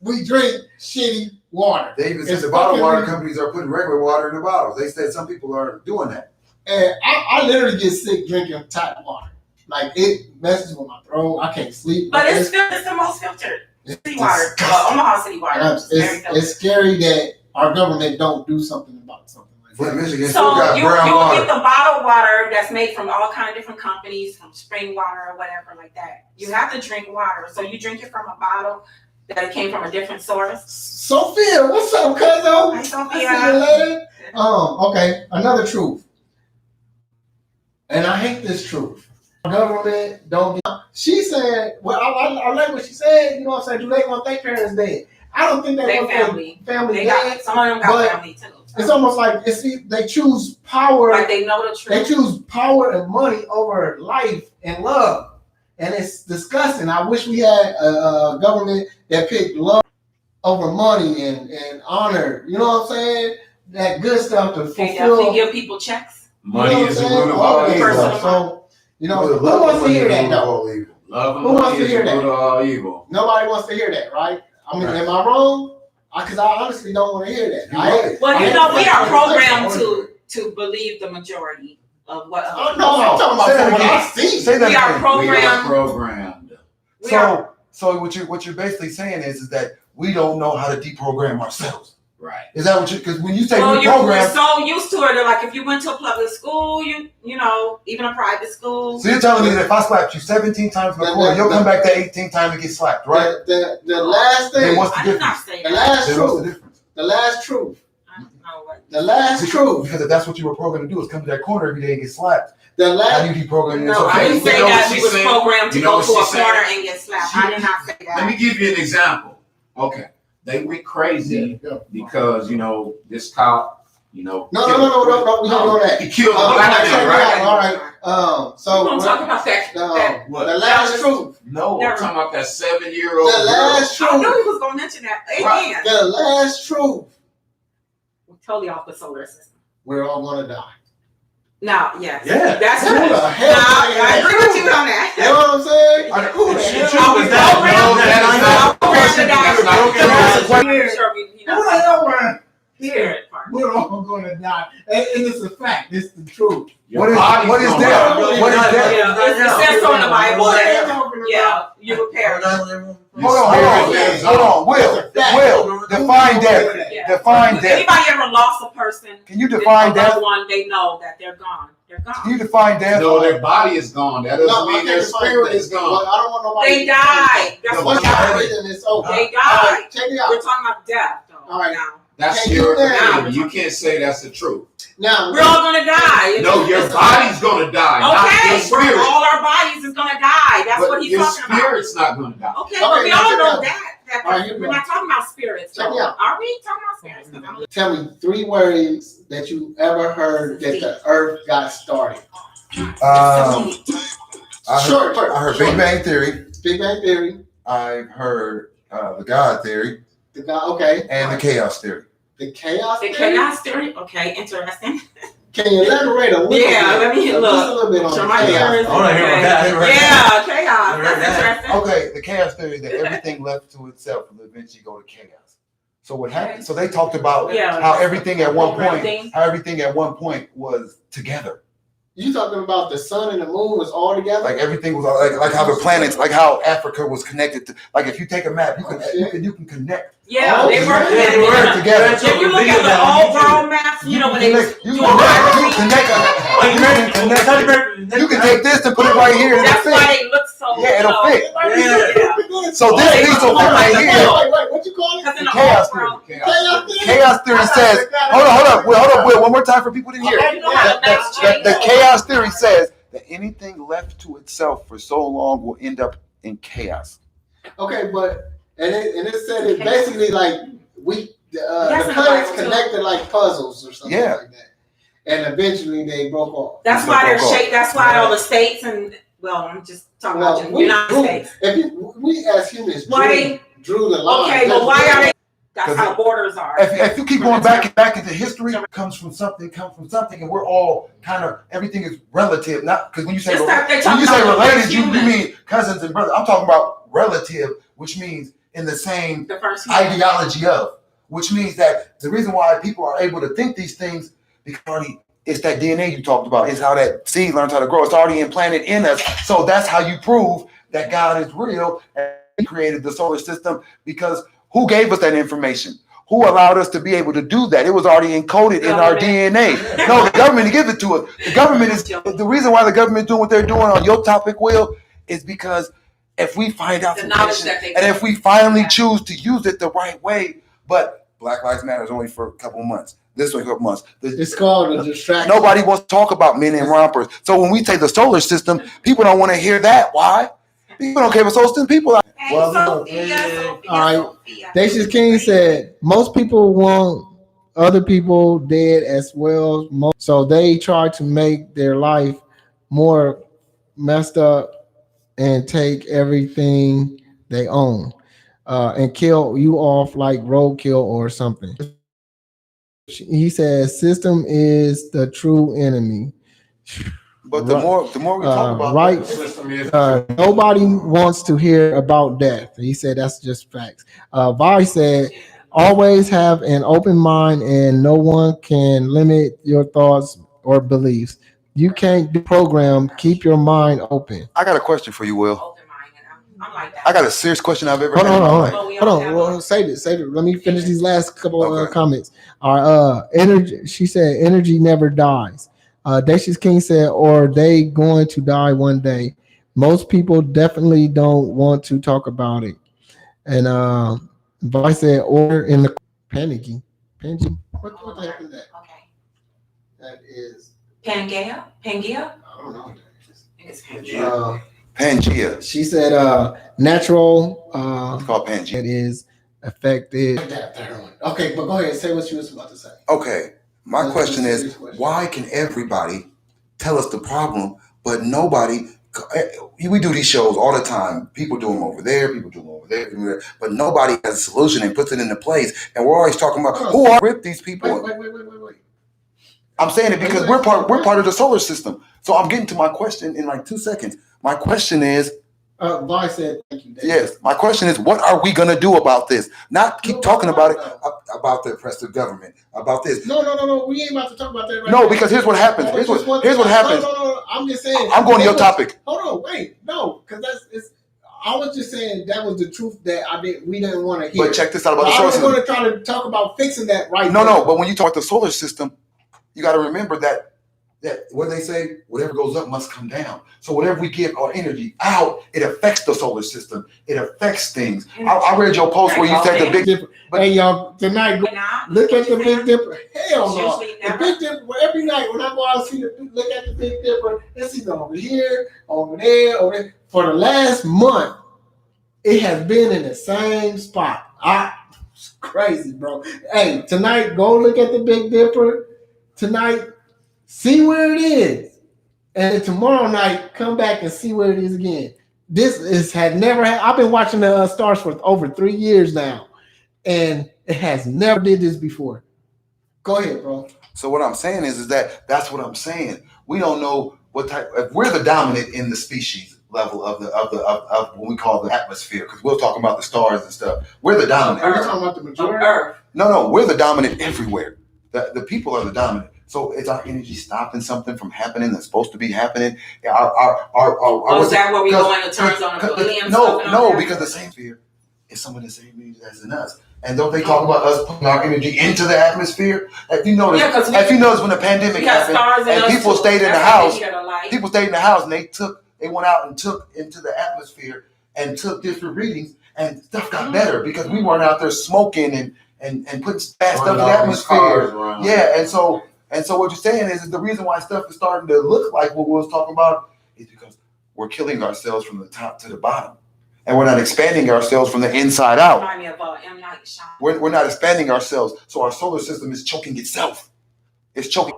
We drink shitty water. They even said It's the bottled fucking water ridiculous. companies are putting regular water in the bottles. They said some people are doing that. And I literally get sick drinking tap water. Like, it messes with my throat. I can't sleep. But it's the most filtered city water. disgusting. Omaha city water. And It's very filtered. it's scary that our government don't do something about something like Flint, that. Michigan still So got you brown get water. the bottled water that's made from all kind of different companies, from spring water or whatever like that. You have to drink water. So you drink it from a bottle that it came from a different source. Sophia, what's up, cuzzo? Hi, I Sophia. see you later. Okay, another truth. And I hate this truth. Government don't get. She said, well, I like what she said. You know what I'm saying? Do they want their parents dead? I don't think they They want their family. family They dead. got some of them got but family too. It's almost like they choose power. Like they know the They truth. choose power and money over life and love, and it's disgusting. I wish we had a government that picked love over money and honor. You know what I'm saying? That good stuff to They definitely fulfill. give people checks. Money You know is what the I'm root saying? of all All that evil. Personal. stuff. So, you know, Well, who love wants to money hear is that the root of though? all evil. Love and Who wants money to is hear the that? root of all evil. Nobody wants to hear that, right? I mean, am I wrong? Because I honestly don't want to hear that. You're right. Well, you I- know, we are I- programmed to believe the majority of what Oh, other no, I'm talking about Say that from what I again. see. Say that we are again. We are programmed. programmed. We are So what you're basically saying is that we don't know how to deprogram ourselves. Right. Is that what you? Because when you say well, you're reprogram, so used to it. That like if you went to a public school, you know, even a private school. so you're telling me that if I slapped you 17 times before, you'll come back the 18th time and get slapped, right? The last Then thing, what's the I did difference? not say the that. last Then what's the truth, difference? the last truth, I don't know what. the last truth, Because if that's what you were programmed to do, is come to that corner every day and get slapped. the How last. do you deprogram No, yourself? I didn't You say know that what we she's was saying? programmed to You know go what to a she's saying? corner and get slapped. I did not say Let me that. give you an example. Okay. They went crazy because, this cop, No, we don't know that. He killed a All black right, man, right? all right. So we're gonna talk about that. The last truth, No, I'm talking about that 7-year-old the last I knew truth, he was gonna mention that Right. again. the last truth. We're totally off the solar system. We're all gonna die. No, yes. Yeah. That's Who true. the No, hell? I agree with you on that. You know what I'm saying? Who the Shit, hell? you was that- no, that is not- Programmed to die. That's not- I'm sure we, Who the hell were here? spirit part. We're all gonna die, and it's a fact. It's the truth. What is death? What is death? It says so in the Bible. Yeah, you prepared. Hold on. Will, define death. Yeah. Define death. Anybody ever lost a person? Can you define death? One, they know that they're gone. They're gone. Can you define death? No, their body is gone. That doesn't mean their spirit is gone. I don't want nobody. They died. That's what died. It's over. They died. Check it out. We're talking about death, though. All right. Now. That's your opinion. You can't say that's the truth. Now we're all gonna die. No, your body's gonna die. Okay, not your spirit. all our bodies is gonna die. That's what he's talking about. Your spirit's not gonna die. Okay, but we all know that. Right, we're not talking about spirits. Check it out. Are we talking about spirits? Tell me 3 words that you ever heard that the Earth got started. I heard Big Bang Theory. Big Bang Theory. I've heard the God Theory. The God, okay. And the Chaos Theory. The Chaos Theory? The Chaos Theory? Okay, interesting. Can you elaborate a little bit? Yeah, let me look. Just a little bit on so the my chaos. I want to hear about that. Yeah, chaos. That's interesting. Okay, the Chaos Theory that everything left to itself will eventually go to chaos. So what happened? So they talked about how everything at one point was together. You talking about the sun and the moon was all together? Like everything was like how the planets, like how Africa was connected to. Like if you take a map, you can connect. Yeah, they were together. If you look at the old world maps, you know when they you can take this and put it right here. That's why they look so. Yeah, it'll fit. Yeah. So this piece will fit right here. Wait, what you call it? The Chaos Theory. Chaos Theory says, hold on, Will, one more time for people to hear. The Chaos Theory says that anything left to itself for so long will end up in chaos. Okay, but and it said it basically like the planets connected like puzzles or something like that, and eventually they broke off. That's why they're shaped. That's why all the states and I'm just talking about the United States. We as humans drew the line. Okay, but why are they? That's how borders are. If you keep going back into history, it comes from something, and we're all kind of everything is relative. Not because when you say related, you mean cousins and brothers. I'm talking about relative, which means in the same ideology of, which means that the reason why people are able to think these things because it's that DNA you talked about. It's how that seed learns how to grow. It's already implanted in us. So that's how you prove that God is real and He created the solar system because. Who gave us that information? Who allowed us to be able to do that? It was already encoded in our DNA. No, the government didn't give it to us. The government is the reason why the government is doing what they're doing on your topic, Will, is because if we find out information and if we finally choose to use it the right way, but Black Lives Matter is only for a couple months. This way, a couple months. It's called a distraction. Nobody wants to talk about men in rompers. So when we say the solar system, people don't want to hear that. Why? People don't care about solar system. People are. All right. Dacious King said most people want other people dead as well, so they try to make their life more messed up and take everything they own and kill you off like roadkill or something. He says system is the true enemy. But the more we talk about nobody wants to hear about death. He said that's just facts. Vi said, always have an open mind and no one can limit your thoughts or beliefs. You can't be programmed. Keep your mind open. I got a question for you, Will. I got a serious question I've ever had. Hold on. Well, save it. Let me finish these last couple of comments. All right. Energy. She said, energy never dies. Dacious King said, or they going to die one day. Most people definitely don't want to talk about it. And Vice said, or in the panicky. What the heck is that? Okay. That is Pangea? I don't know what that is. I think it's Pangea. Pangea. She said natural it's called Pangea. It is affected. Okay, but go ahead, say what you was about to say. Okay. My question is, why can everybody tell us the problem, but nobody, we do these shows all the time. People do them over there, but nobody has a solution and puts it into place. And we're always talking about who are rip these people. Wait. I'm saying it because we're part of the solar system. So I'm getting to my question in like 2 seconds. My question is, Vice said, "Thank you." Dave. Yes, my question is, what are we gonna do about this? Not keep talking about it, about the oppressive government, about this. No. We ain't about to talk about that right now. No, because here's what happens. Here's what happens. No. I'm just saying. I'm going to your topic. Hold on, wait, no, because I was just saying that was the truth that we didn't want to hear. But check this out about the solar system. I don't want to try to talk about fixing that right now. No. But when you talk about the solar system, you got to remember that what they say, whatever goes up must come down. So whatever we give our energy out, it affects the solar system. It affects things. I read your post where you said the big dipper. Hey y'all, tonight look at the Big Dipper. Hell no, the Big Dipper. Every night when I go out and look at the Big Dipper, it's either over here, over there, over there. For the last month, it has been in the same spot. It's crazy, bro. Hey, tonight go look at the Big Dipper. Tonight. See where it is, and then tomorrow night come back and see where it is again. Had never. I've been watching the stars for over 3 years now, and it has never did this before. Go ahead, bro. So what I'm saying is that's what I'm saying. We don't know what type. If we're the dominant in the species level of what we call the atmosphere, because we're talking about the stars and stuff. We're the dominant. Are you talking about the majority? Earth. No. We're the dominant everywhere. The people are the dominant. So is our energy stopping something from happening that's supposed to be happening? Is that where we go into terms on the billion? No, because the same sphere is some of the same energy that's in us. And don't they talk about us putting our energy into the atmosphere? If you notice, when the pandemic happened and people stayed in the house, and they went out and took into the atmosphere and took different readings, and stuff got better because we weren't out there smoking and putting bad stuff in the atmosphere. Yeah, and so what you're saying is the reason why stuff is starting to look like what we was talking about is because we're killing ourselves from the top to the bottom. And we're not expanding ourselves from the inside out. We're not expanding ourselves. So our solar system is choking itself. It's choking.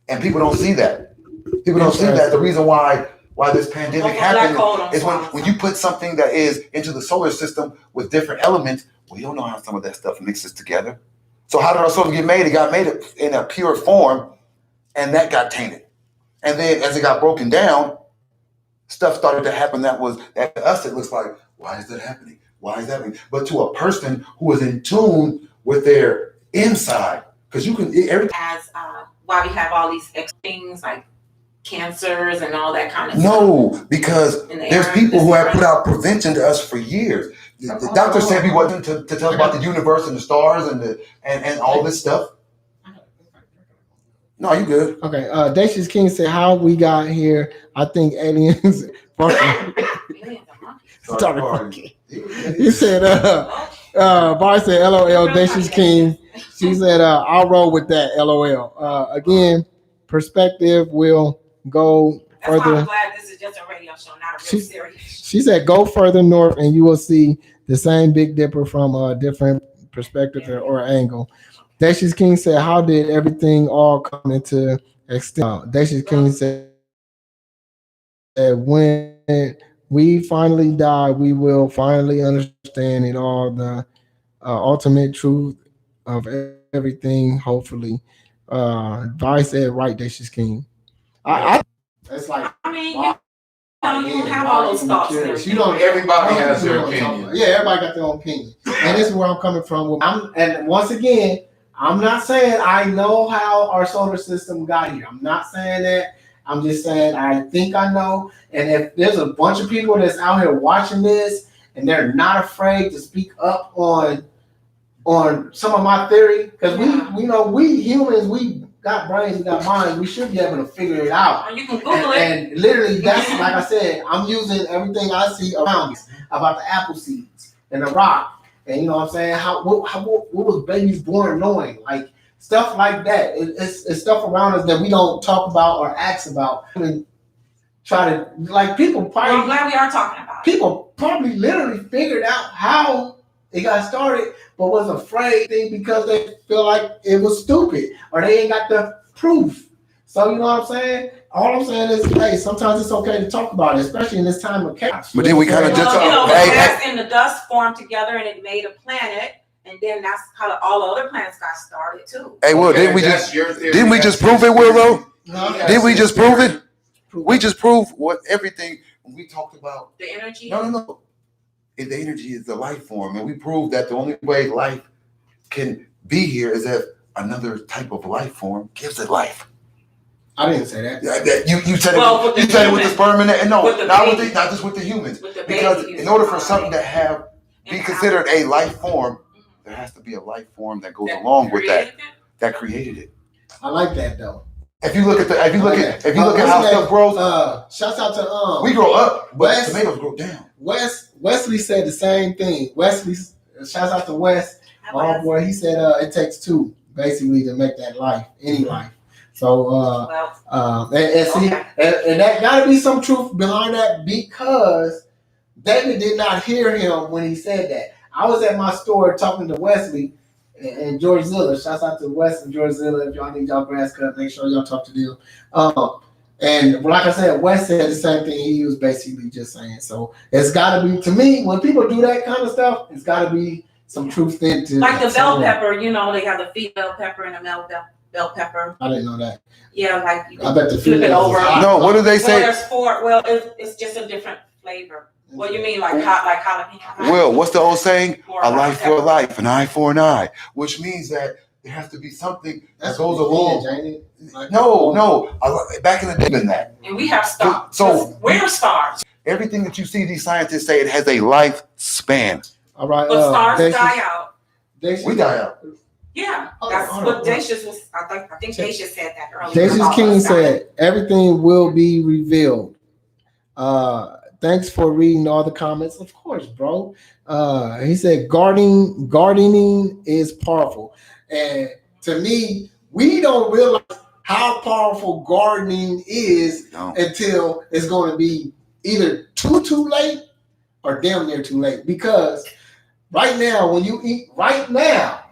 And people don't see that. People don't see that. The reason why this pandemic happened is when you put something that is into the solar system with different elements, we don't know how some of that stuff mixes together. So how did our solar get made? It got made in a pure form, and that got tainted. And then as it got broken down, stuff started to happen that to us, it looks like, why is that happening? Why is that happening? But to a person who is in tune with their inside, because you can why we have all these things like cancers and all that kind of stuff. No, because there's people who have put out prevention to us for years. The doctor said we wasn't to tell about the universe and the stars and all this stuff. No, you good. Okay. Dacious King said, how we got here, I think aliens started fucking. He said, Bar said, LOL, Dacious King. She said, I'll roll with that, LOL. Again, perspective will go further. That's why I'm glad this is just a radio show, not a real series. She said, go further north and you will see the same Big Dipper from a different perspective or angle. Dacious King said, how did everything all come into extent? Dacious King said, when we finally die, we will finally understand it all, the ultimate truth of everything, hopefully. Vice said, right, Dacious King. It's like, you don't have all those thoughts. Everybody has their opinion. Yeah, everybody got their own opinion. And this is where I'm coming from. And once again, I'm not saying I know how our solar system got here. I'm not saying that. I'm just saying I think I know. And if there's a bunch of people that's out here watching this and they're not afraid to speak up on some of my theory, because we humans, we got brains, we got minds, we should be able to figure it out. And you can Google it. And literally, that's like I said, I'm using everything I see around me about the apple seeds and the rock. And you know what I'm saying? What was babies born knowing? Like stuff like that. It's stuff around us that we don't talk about or ask about. I mean, try to, like, people probably. I'm glad we are talking about it. People probably literally figured out how it got started, but was afraid because they feel like it was stupid or they ain't got the proof. So you know what I'm saying? All I'm saying is, hey, sometimes it's okay to talk about it, especially in this time of chaos. But then we kind of the gas and the dust formed together and it made a planet, and then that's how all the other planets got started too. Hey, Will, didn't we just prove it, Will? Though, didn't we just prove it? We just proved what everything when we talked about The energy. no. The energy is the life form, and we proved that the only way life can be here is if another type of life form gives it life. I didn't say that. You said Well, you said it with the sperm and no, not just with the humans. Because in order for something to be considered a life form, there has to be a life form that goes along with that created it. I like that though. If you look at how stuff grows, shouts out to we grow up, but tomatoes grow down. Wesley said the same thing. Wesley, shouts out to Wes, my boy. He said it takes two basically to make that life, any life. So and that gotta be some truth behind that, because David did not hear him when he said that. I was at my store talking to Wesley and George Zilla. Shouts out to Wes and George Zilla. If y'all need y'all grass cut, make sure y'all talk to them. And like I said, Wes said the same thing. He was basically just saying. So it's got to be, to me, when people do that kind of stuff, it's got to be some truth into it. Like the bell pepper, they have the female pepper and the male bell pepper. I didn't know that. Yeah, like you I bet the flip it over. No, what do they say? It's just a different flavor. What do you mean, like jalapeno? Well, what's the old saying? A life for a life, an eye for an eye, which means that there has to be something that goes along. No. Back in the day, than that. And we have stars. So we're stars. Everything that you see, these scientists say it has a lifespan. All right. But stars die out. We die out. Yeah, that's what Dacius was. I think Dacius said that earlier. Dacius King said everything will be revealed. Thanks for reading all the comments. Of course, bro. He said gardening is powerful. And to me, we don't realize how powerful gardening is until it's going to be either too late or damn near too late. Because right now, when you eat,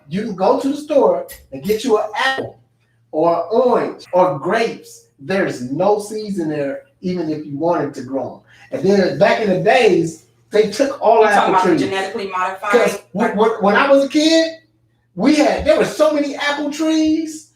you can go to the store and get you an apple or an orange or grapes. There's no seeds in there, even if you wanted to grow them. And then back in the days, they took all the apple trees. Genetically modified. When I was a kid, there were so many apple trees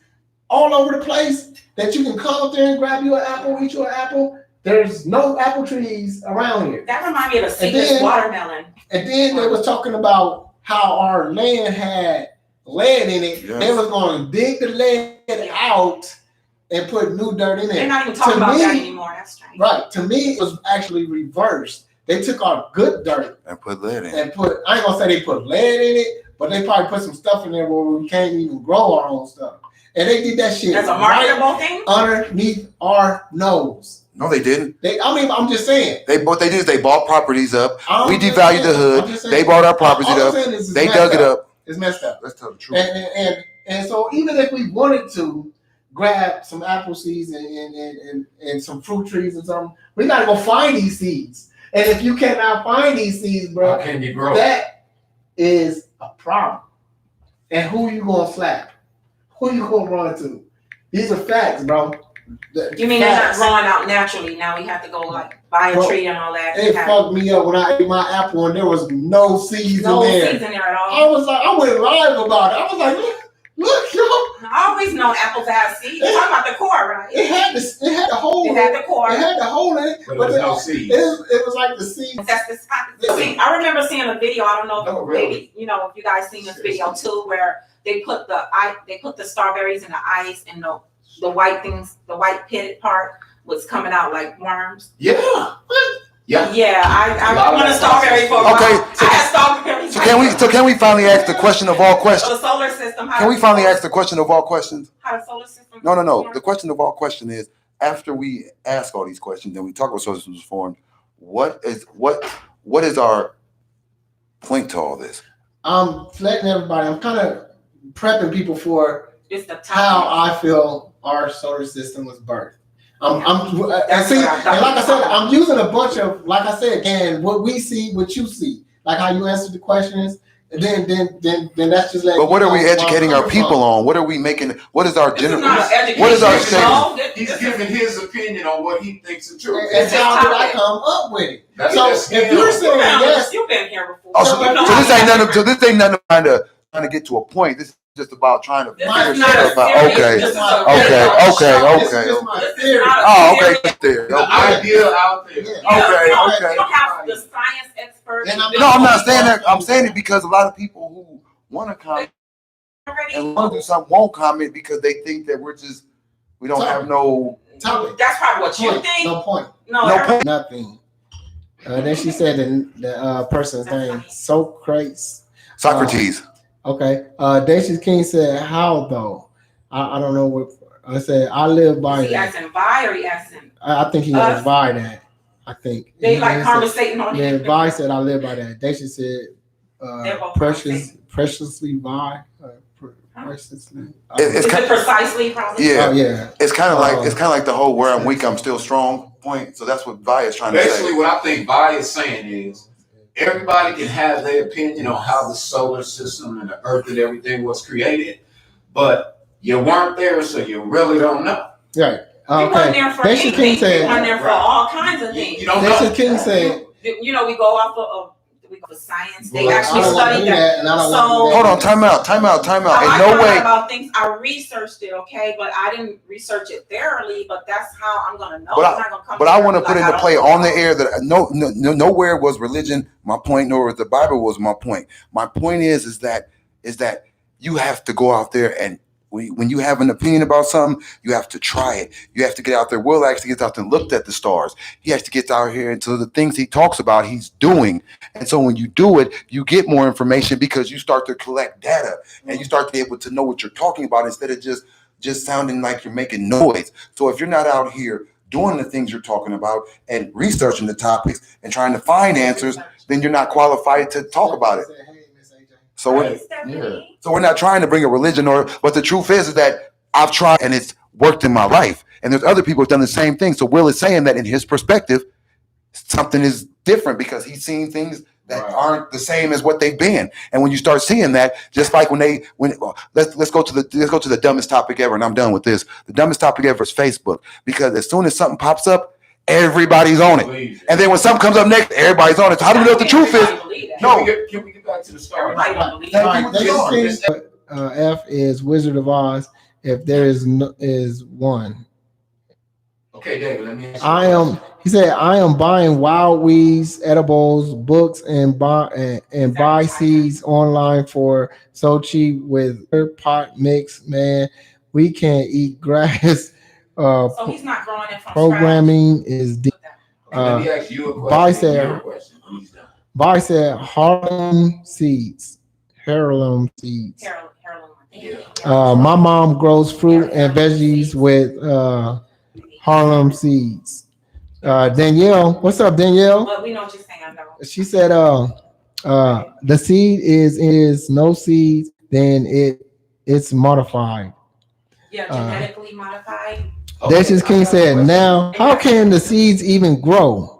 all over the place that you can come up there and grab you an apple, eat you an apple. There's no apple trees around here. That reminds me of a seedless watermelon. And then they was talking about how our land had lead in it. Yes. They was going to dig the lead out and put new dirt in it. They're not even talking about that anymore. That's strange. Right. To me, it was actually reversed. They took our good dirt and put lead in it. I ain't gonna say they put lead in it, but they probably put some stuff in there where we can't even grow our own stuff. And they did that shit. That's a marketable thing? Underneath our nose. No, they didn't. I'm just saying. What they did is they bought properties up. We devalued the hood. They bought our properties up. They dug it up. It's messed up. Let's tell the truth. And so even if we wanted to grab some apple seeds and some fruit trees or something, we gotta go find these seeds. And if you cannot find these seeds, bro, how can you grow? That is a problem. And who you gonna slap? Who you gonna run to? These are facts, bro. You mean they're not growing out naturally? Now we have to go buy a tree and all that. It fucked me up when I ate my apple and there was no seeds in there. No seeds in there at all. I was like, I went live about it. I was like, look, yo. I always know apples have seeds. You're talking about the core, right? It had the hole. It had the core. It had the hole in it. But there was no seeds. It was like the seeds. That's the seed. I remember seeing a video. I don't know if maybe if you guys seen this video too, where they put the strawberries in the ice and the white things, the white pitted part was coming out like worms. Yeah. I want a strawberry for a while. Okay, I had strawberries. So can we finally ask the question of all questions? The solar system. Can we finally ask the question of all questions? How the solar system? No. The question of all questions is, after we ask all these questions and we talk about solar systems formed, what is our point to all this? I'm letting everybody. I'm kind of prepping people for how I feel our solar system was birthed. And like I said, I'm using a bunch of, like I said, and what we see, what you see, like how you answered the questions, and then that's just like. But what are we educating our people on? What are we making? What is our general? What is our statement? He's giving his opinion on what he thinks is true. And how did I come up with it? So if you're saying yes, you've been here before. So this ain't nothing. So this ain't nothing trying to get to a point. This just about trying to This figure is not a stuff out. serious- Okay. this is a Okay. video Okay. show. This is Okay. just my This is theory. not a Oh, serious- okay. There. The Okay. idea out there. Yeah, Okay, no, okay. You don't have the science experts. And I'm No, I'm not saying that. I'm saying it because a lot of people who want to comment and want to do something won't comment because they think that we don't have no. That's probably what you think. No point. No point. Nothing. Then she said the person's name, Socrates. Okay. Dacious King said, "How though?" I don't know what I said. I live by Is he that. asking Vi or he asking? I think he has Vi that. I think They like conversating on Yeah, it. Vi said, "I live by that." Dacious said, They're both "Preciously Vi." Preciously. It's Is it precisely probably? Yeah. Oh yeah. It's kind of like the whole "where I'm weak, I'm still strong" point. So that's what Vi is trying to Basically, say. what I think Vi is saying is everybody can have their opinion on how the solar system and the earth and everything was created, but you weren't there, so you really don't know. Right. We weren't there for Dacious anything. King said, We weren't there for all kinds of things. You don't know. Dacious King said, You know, we go off of science. They Well, actually I don't wanna studied do that, and I don't wanna do that. Hold on, time out. How In I no found way. out about things, I researched it, okay, but I didn't research it thoroughly. But that's how I'm gonna know. But I'm not gonna come. But I here want to and put be like, into I play don't on the know. air that nowhere was religion my point, nor was the Bible was my point. My point is that you have to go out there and when you have an opinion about something, you have to try it. You have to get out there. Will actually gets out there and looked at the stars. He has to get out here into the things he talks about, he's doing. And so when you do it, you get more information because you start to collect data and you start to be able to know what you're talking about instead of just sounding like you're making noise. So if you're not out here doing the things you're talking about and researching the topics and trying to find answers, then you're not qualified to talk about it. So we're not trying to bring a religion but the truth is that I've tried and it's worked in my life. And there's other people who've done the same thing. So Will is saying that in his perspective, something is different because he's seen things that aren't the same as what they've been. And when you start seeing that, just like let's go to the dumbest topic ever, and I'm done with this. The dumbest topic ever is Facebook, because as soon as something pops up, everybody's on it. And then when something comes up next, everybody's on it. So how do we know what the truth is? No. Can we get back to the start? F is Wizard of Oz. If there is one. Okay, David, let me ask you. He said, I am buying wild weeds, edibles, books, and buy seeds online for so cheap with pot mix. Man, we can't eat grass. So he's not growing it from Programming is deep. Let me ask you a question. Bye said Harlem seeds. Heirloom seeds. My mom grows fruit and veggies with Harlem seeds. Danielle, what's up, Danielle? Well, we know what you're saying, though. She said, the seed is no seeds, then it's modified. Yeah, genetically modified. Dacious King said, now, how can the seeds even grow?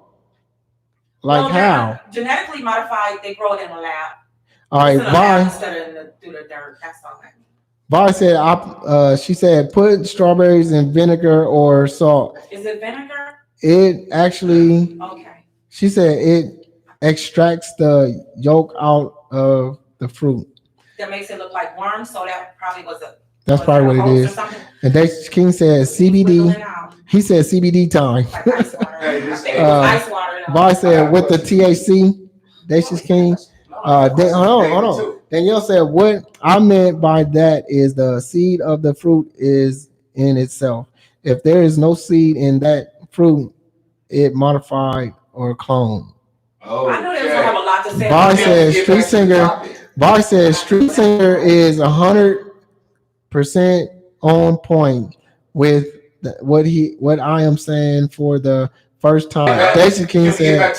Like how? Genetically modified, they grow it in a lab. All right, bye. Instead of through the dirt, that's all that means. Vi said, she said, put strawberries in vinegar or salt. Is it vinegar? It actually, Okay. She said it extracts the yolk out of the fruit. That makes it look like worms, so that probably was a. That's probably what it is. And Dacious King said CBD. He said CBD time. Like ice water. Ice water. Vi said with the THC, Dacious King. Hold on. Danielle said, what I meant by that is the seed of the fruit is in itself. If there is no seed in that fruit, it modified or cloned. Oh, I know they was gonna have a lot to say. Vi said Street Singer is 100% on point with what I am saying for the first time. Dacious King said,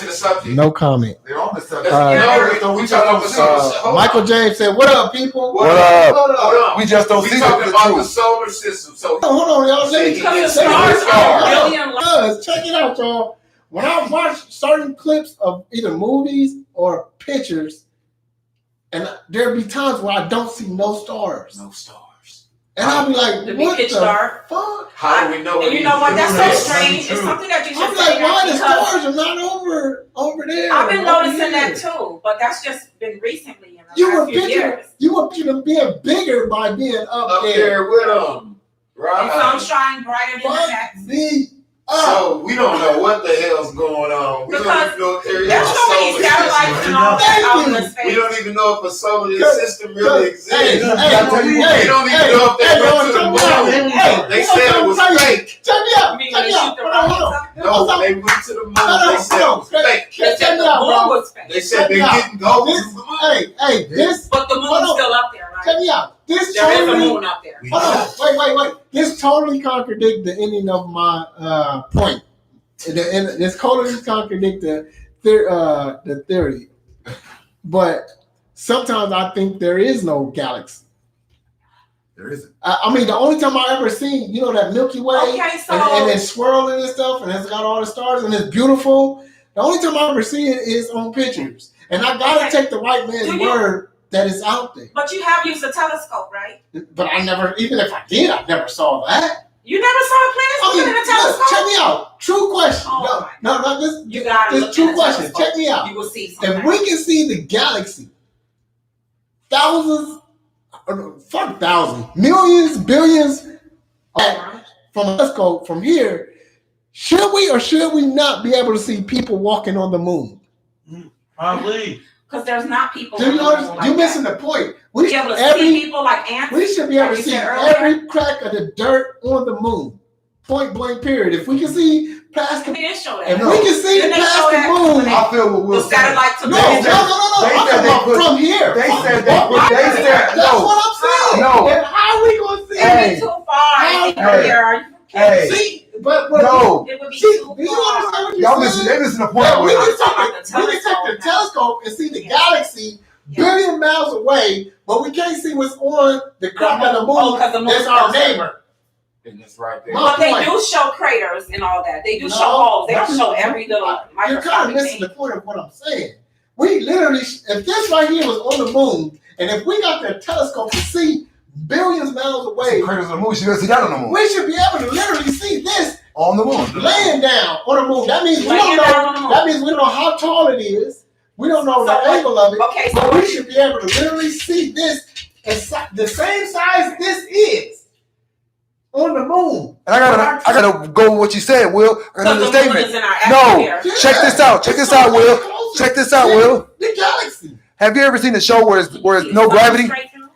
no comment. They're on the subject. Michael James said, what up, people? What up? We just don't see talking about the solar system. So hold on, y'all. Check it out, y'all. When I watch certain clips of either movies or pictures, and there be times where I don't see no stars. No stars. And I'll be like, To be what pitch the dark. fuck? How do we know? And you know what? That's so strange. It's something that you I'm should like, say why the because stars are not over there? I've been over noticing here? that too, but that's just been recently in the You were last few years. you were being bigger by being up there with them. And Right. some shine brighter than the Fuck next. me up. So we don't know what the hell's going on. We don't Because even know if there is There's a so many solar satellites system. and all that Thank out in you. the space. We don't even know if a solar Cause- system really exists. Hey, We don't even know if they went to the moon. They said it was fake. Check me out. You mean Check when me they out. shoot the Hold on. rockets up? No, they went to the moon. They said it was fake. They Check said me the out, moon bro. was fake. They said they didn't go to the moon. Hey, this. But the moon's Hold on. still up there, Check right? me out. This There is a totally. moon up there. Hold on. Wait. This totally contradicts the ending of my point. This totally contradicts the theory. But sometimes I think there is no galaxy. There isn't. I mean, the only time I ever seen, that Milky Way, Okay, so and it's swirling and stuff, and it's got all the stars, and it's beautiful. The only time I ever see it is on pictures. And I gotta take the white man's word that it's out there. but you have used a telescope, right? But I never, even if I did, I never saw that. You never saw planets looking in a telescope? Check me out. True question. Oh No, this You gotta look true in a question. telescope. Check me out. You will see something. If we can see the galaxy, millions, billions from a telescope from here, should we or should we not be able to see people walking on the moon? Probably. Because there's not people. Do you notice? You're missing the point. We Be able to should see people like ants. we should be able like to you see said earlier. every crack of the dirt on the moon. Point blank. Period. If we can see past They the, didn't show that. if we can see Didn't they past show the that moon, when they- I feel what The Will said. satellite took no. pictures. They I'm said talking they about put- from here. They said That's no. what I'm saying. No. And how are we gonna see It would it? be too far. Hey. Are you Hey. See, but No. It would be see, too do you far. understand what Y'all you're listen. saying? They listen to the point. Yeah, we Will. can talking about the take the telescope and see the Yeah. galaxy billion miles away, but we can't see what's on the crack of the moon. Oh, 'cause the moon That's our is neighbor. And it's right there. But they point. do show craters and all that. They do No, show holes. They don't that's- show every little You're kind of microscopic missing thing. the point of what I'm saying. We literally, if this right here was on the moon, and if we got the telescope to see billions of miles away, Craters on the moon. She doesn't see that on the moon. we should be able to literally see this On the moon. laying down on the moon. That means we don't Laying down on the know. moon. That means we don't know how tall it is. We don't know the So what- angle of it. Okay, so But we should be able to literally see this the same size this is on the moon. And I gotta go with what you said, Will. I got because another the moon statement. is in our No. atmosphere. Check this out. Check this out, Will. Check this out, Will. The galaxy. Have you ever seen a show where it's no gravity? Straight through.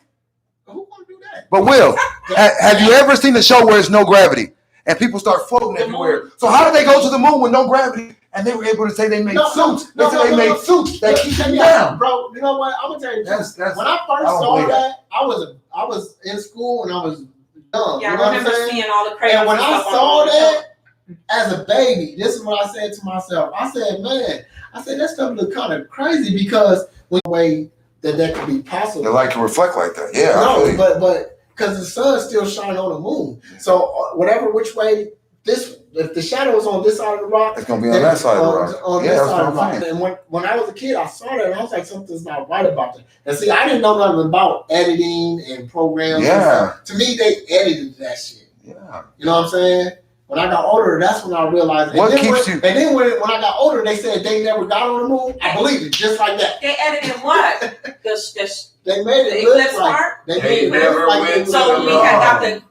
Who gonna do that? But Will, have you ever seen a show where it's no gravity and people start floating everywhere? So how did they go to the moon with no gravity and they were able to say they made suits? They said they made suits that keep you down. Bro, you know what? I'm gonna tell you. That's When I first don't saw believe that, I was in school and I was young. Yeah, you know I what I'm remember saying? seeing all the craters. And when and I stuff on saw the moon. that as a baby, this is what I said to myself. I said, man, that stuff look kind of crazy because when the way that could be possible. The light can reflect like that. Yeah. No, but because the sun still shines on the moon. So whatever which way if the shadow is on this side of the rock, It's gonna be on that side of the rock. On Yeah, this that's side what of the rock. I'm saying. And when I was a kid, I saw that and I was like, something's not right about that. And see, I didn't know nothing about editing and programs. Yeah. And stuff. To me, they edited that shit. Yeah. You know what I'm saying? When I got older, that's when I realized. What and then keeps you? And then when I got older, they said they never got on the moon. I believed it just like that. They edited what? They made The it look eclipse like part? they They made it never look like went it was to So on we the the moon. had got moon.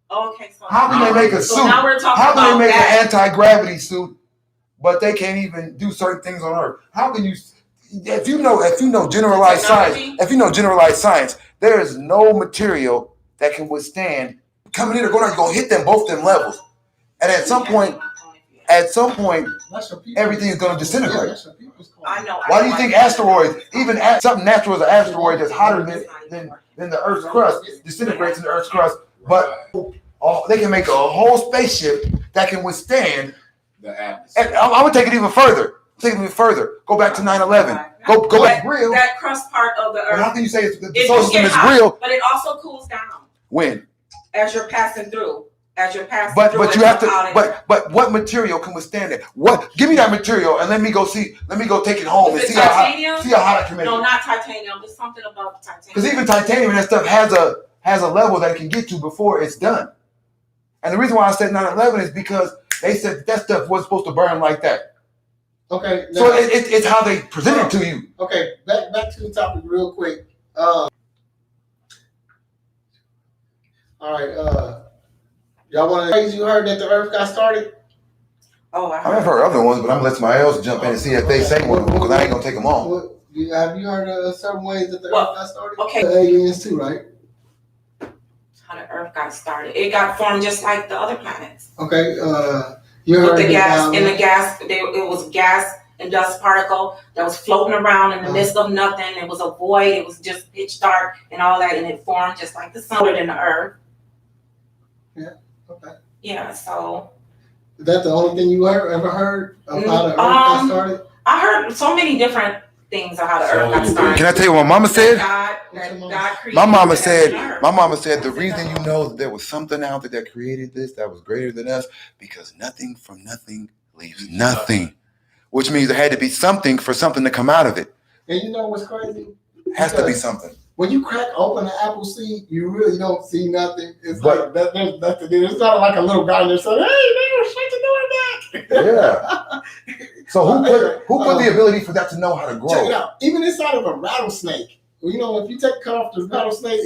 the. Okay, so How can they make a so suit? now we're talking How can about they make that. an anti-gravity suit, but they can't even do certain things on Earth? How can you? If you know generalized Technology? science, if you know generalized science, there is no material that can withstand coming in or going out. You're gonna hit them both them levels, and at some point, That's your people. everything is gonna disintegrate. Yeah, that's your people's call. I know. Why do you think asteroids, even something natural as an asteroid that's hotter than the Earth's crust, disintegrates in the Earth's crust, but they can make a whole spaceship that can withstand. The atmosphere. And I'm gonna take it even further. Go back to 9/11. Go back real. That crust part of the But how Earth. can you say the It solar do system get is hot, real but it also cools down when? as you're passing through. But you have to. But what material can withstand it? What? Give me that material and let me go take it home and Is it see how titanium? hot I can make No, it. not titanium. There's something about titanium. Because even titanium and that stuff has has a level that it can get to before it's done. And the reason why I said 9/11 is because they said that stuff wasn't supposed to burn like that. Okay. So it's how they present it to you. Okay, back to the topic real quick. All right, y'all want to you heard that the Earth got started? Oh, I've heard other ones, but I'm gonna let somebody else jump in and see if they say one because I ain't gonna take them on. Have you heard of certain ways that the Earth got started? Okay. The aliens too, right? How the Earth got started. It got formed just like the other planets. Okay, you heard with the gas, it was gas and dust particle that was floating around in the midst of nothing. It was a void. It was just pitch dark and all that, and it formed just like the sun and the Earth. Yeah. Okay. Yeah. So. Is that the only thing you ever heard of how the Earth got started? I heard so many different things of how the Earth got started. Can I tell you what my mama said? God created my mama said the reason you know that there was something out there that created this that was greater than us because nothing from nothing leaves nothing, which means there had to be something for something to come out of it. And you know what's crazy? Has to be something. When you crack open an apple seed, you really don't see nothing. It's like it's not like a little guy there saying, "Hey, man, shut the door back." Yeah. So who put the ability for that to know how to grow? Check it out. Even inside of a rattlesnake, you know, if you cut off the rattlesnake,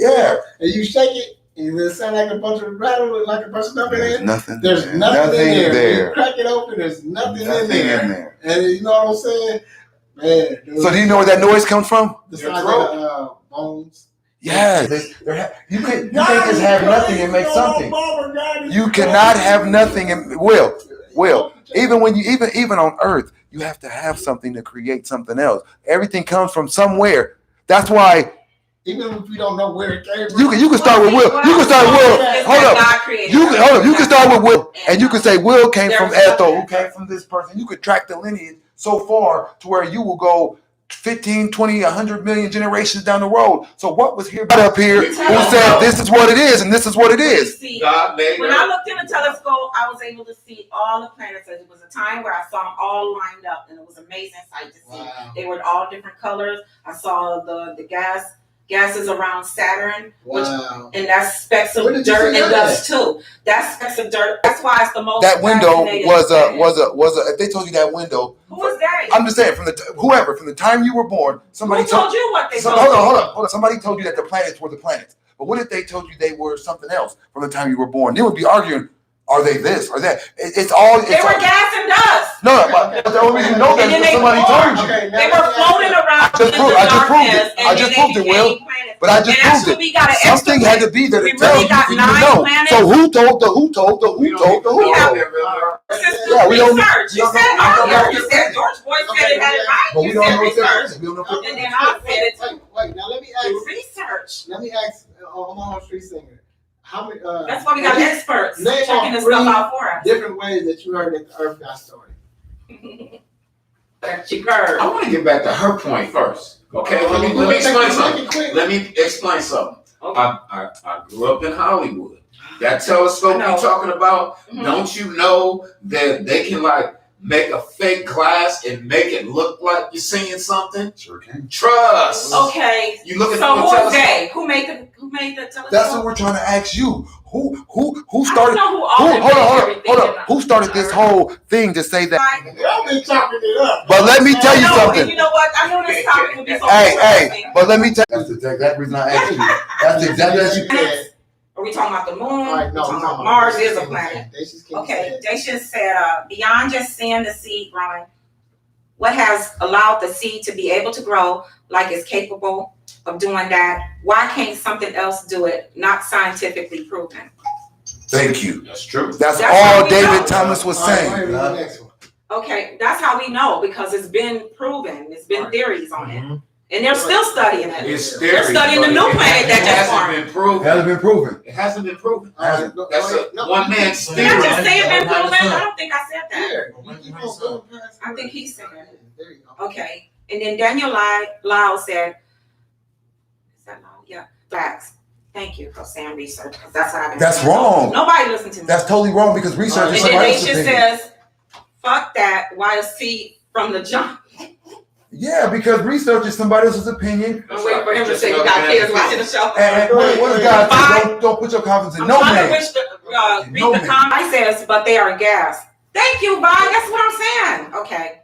and you shake it, and it sounds like a bunch of rattle, like a bunch of stuff in there. There's nothing in there. When you crack it open, there's nothing in there. And you know what I'm saying? Man. So do you know where that noise comes from? The size of bones. Yeah, you can't just have nothing and make something. You cannot have nothing and will. Even when even on Earth, you have to have something to create something else. Everything comes from somewhere. That's why. Even if you don't know where it came from, you can start with Will. You can start with Will. Hold up. You can start with Will, and you can say Will came from Ethel, who came from this person. You could track the lineage so far to where you will go 15, 20, 100 million generations down the road. So what was here up here who said this is what it is and this is what it is? When I looked in the telescope, I was able to see all the planets. It was a time where I saw them all lined up, and it was an amazing sight to see. Wow. They were all different colors. I saw the gases around Saturn, and that's specks of dirt and dust too. That's specks of dirt. That's why it's the most. That window was a. If they told you that window, who was that? I'm just saying from the time you were born, somebody told you what they told you. Hold on. Somebody told you that the planets were the planets. But what if they told you they were something else from the time you were born? They would be arguing. Are they this or that? It's all. They were gas and dust. No, but the only reason you know that is because somebody told you. They were floating around. I just proved it, Will. But I just proved it. Something had to be there to tell you for you to know. So who told the who? Yeah, we don't. You said earlier. You said George Boyd said it had it right. But we don't know research. And then I said it too. Wait, now let me ask. Research. Let me ask. I'm on street singer. How many? That's why we got experts checking this stuff out for us. Different ways that you heard that the Earth got started. That you heard. I want to get back to her point first. Okay, let me explain something. Let me explain something. Okay. I grew up in Hollywood. That telescope you're talking about, don't you know that they can like make a fake glass and make it look like you're seeing something? Sure can. Trust. Okay. You look at so who is they? Who made the telescope? That's what we're trying to ask you. Who started? Hold on. Who started this whole thing to say that? Y'all been chopping it up. But let me tell you something. You know what? I know this topic would be so Hey, but let me tell you. That's the exact reason I asked you. That's exactly what you said. Are we talking about the moon? Right, no, we're talking about Mars is a planet. Okay, Daisha said, beyond just seeing the seed growing, what has allowed the seed to be able to grow like it's capable of doing that? Why can't something else do it? Not scientifically proven. Thank you. That's true. That's all David Thomas was saying. Okay, that's how we know because it's been proven. There's been theories on it. And they're still studying it. They're studying the new planet that just formed. Hasn't been proven. It hasn't been proven. That's one man's theory. Did I just say it been proven? I don't think I said that. I think he said it. Okay. And then Daniel Lau said, is that Lau? Yeah. Facts. Thank you for saying research. Because that's how I've been. That's wrong. Nobody listened to me. That's totally wrong because research is somebody else's opinion. And then Daisha says, fuck that. Why a seed from the jump? Yeah, because research is somebody else's opinion. I'm waiting for him to say you got kids watching the show. And what does God say? Don't put your confidence in no man. Read the comment says, but they are gas. Thank you, Vi. That's what I'm saying. Okay.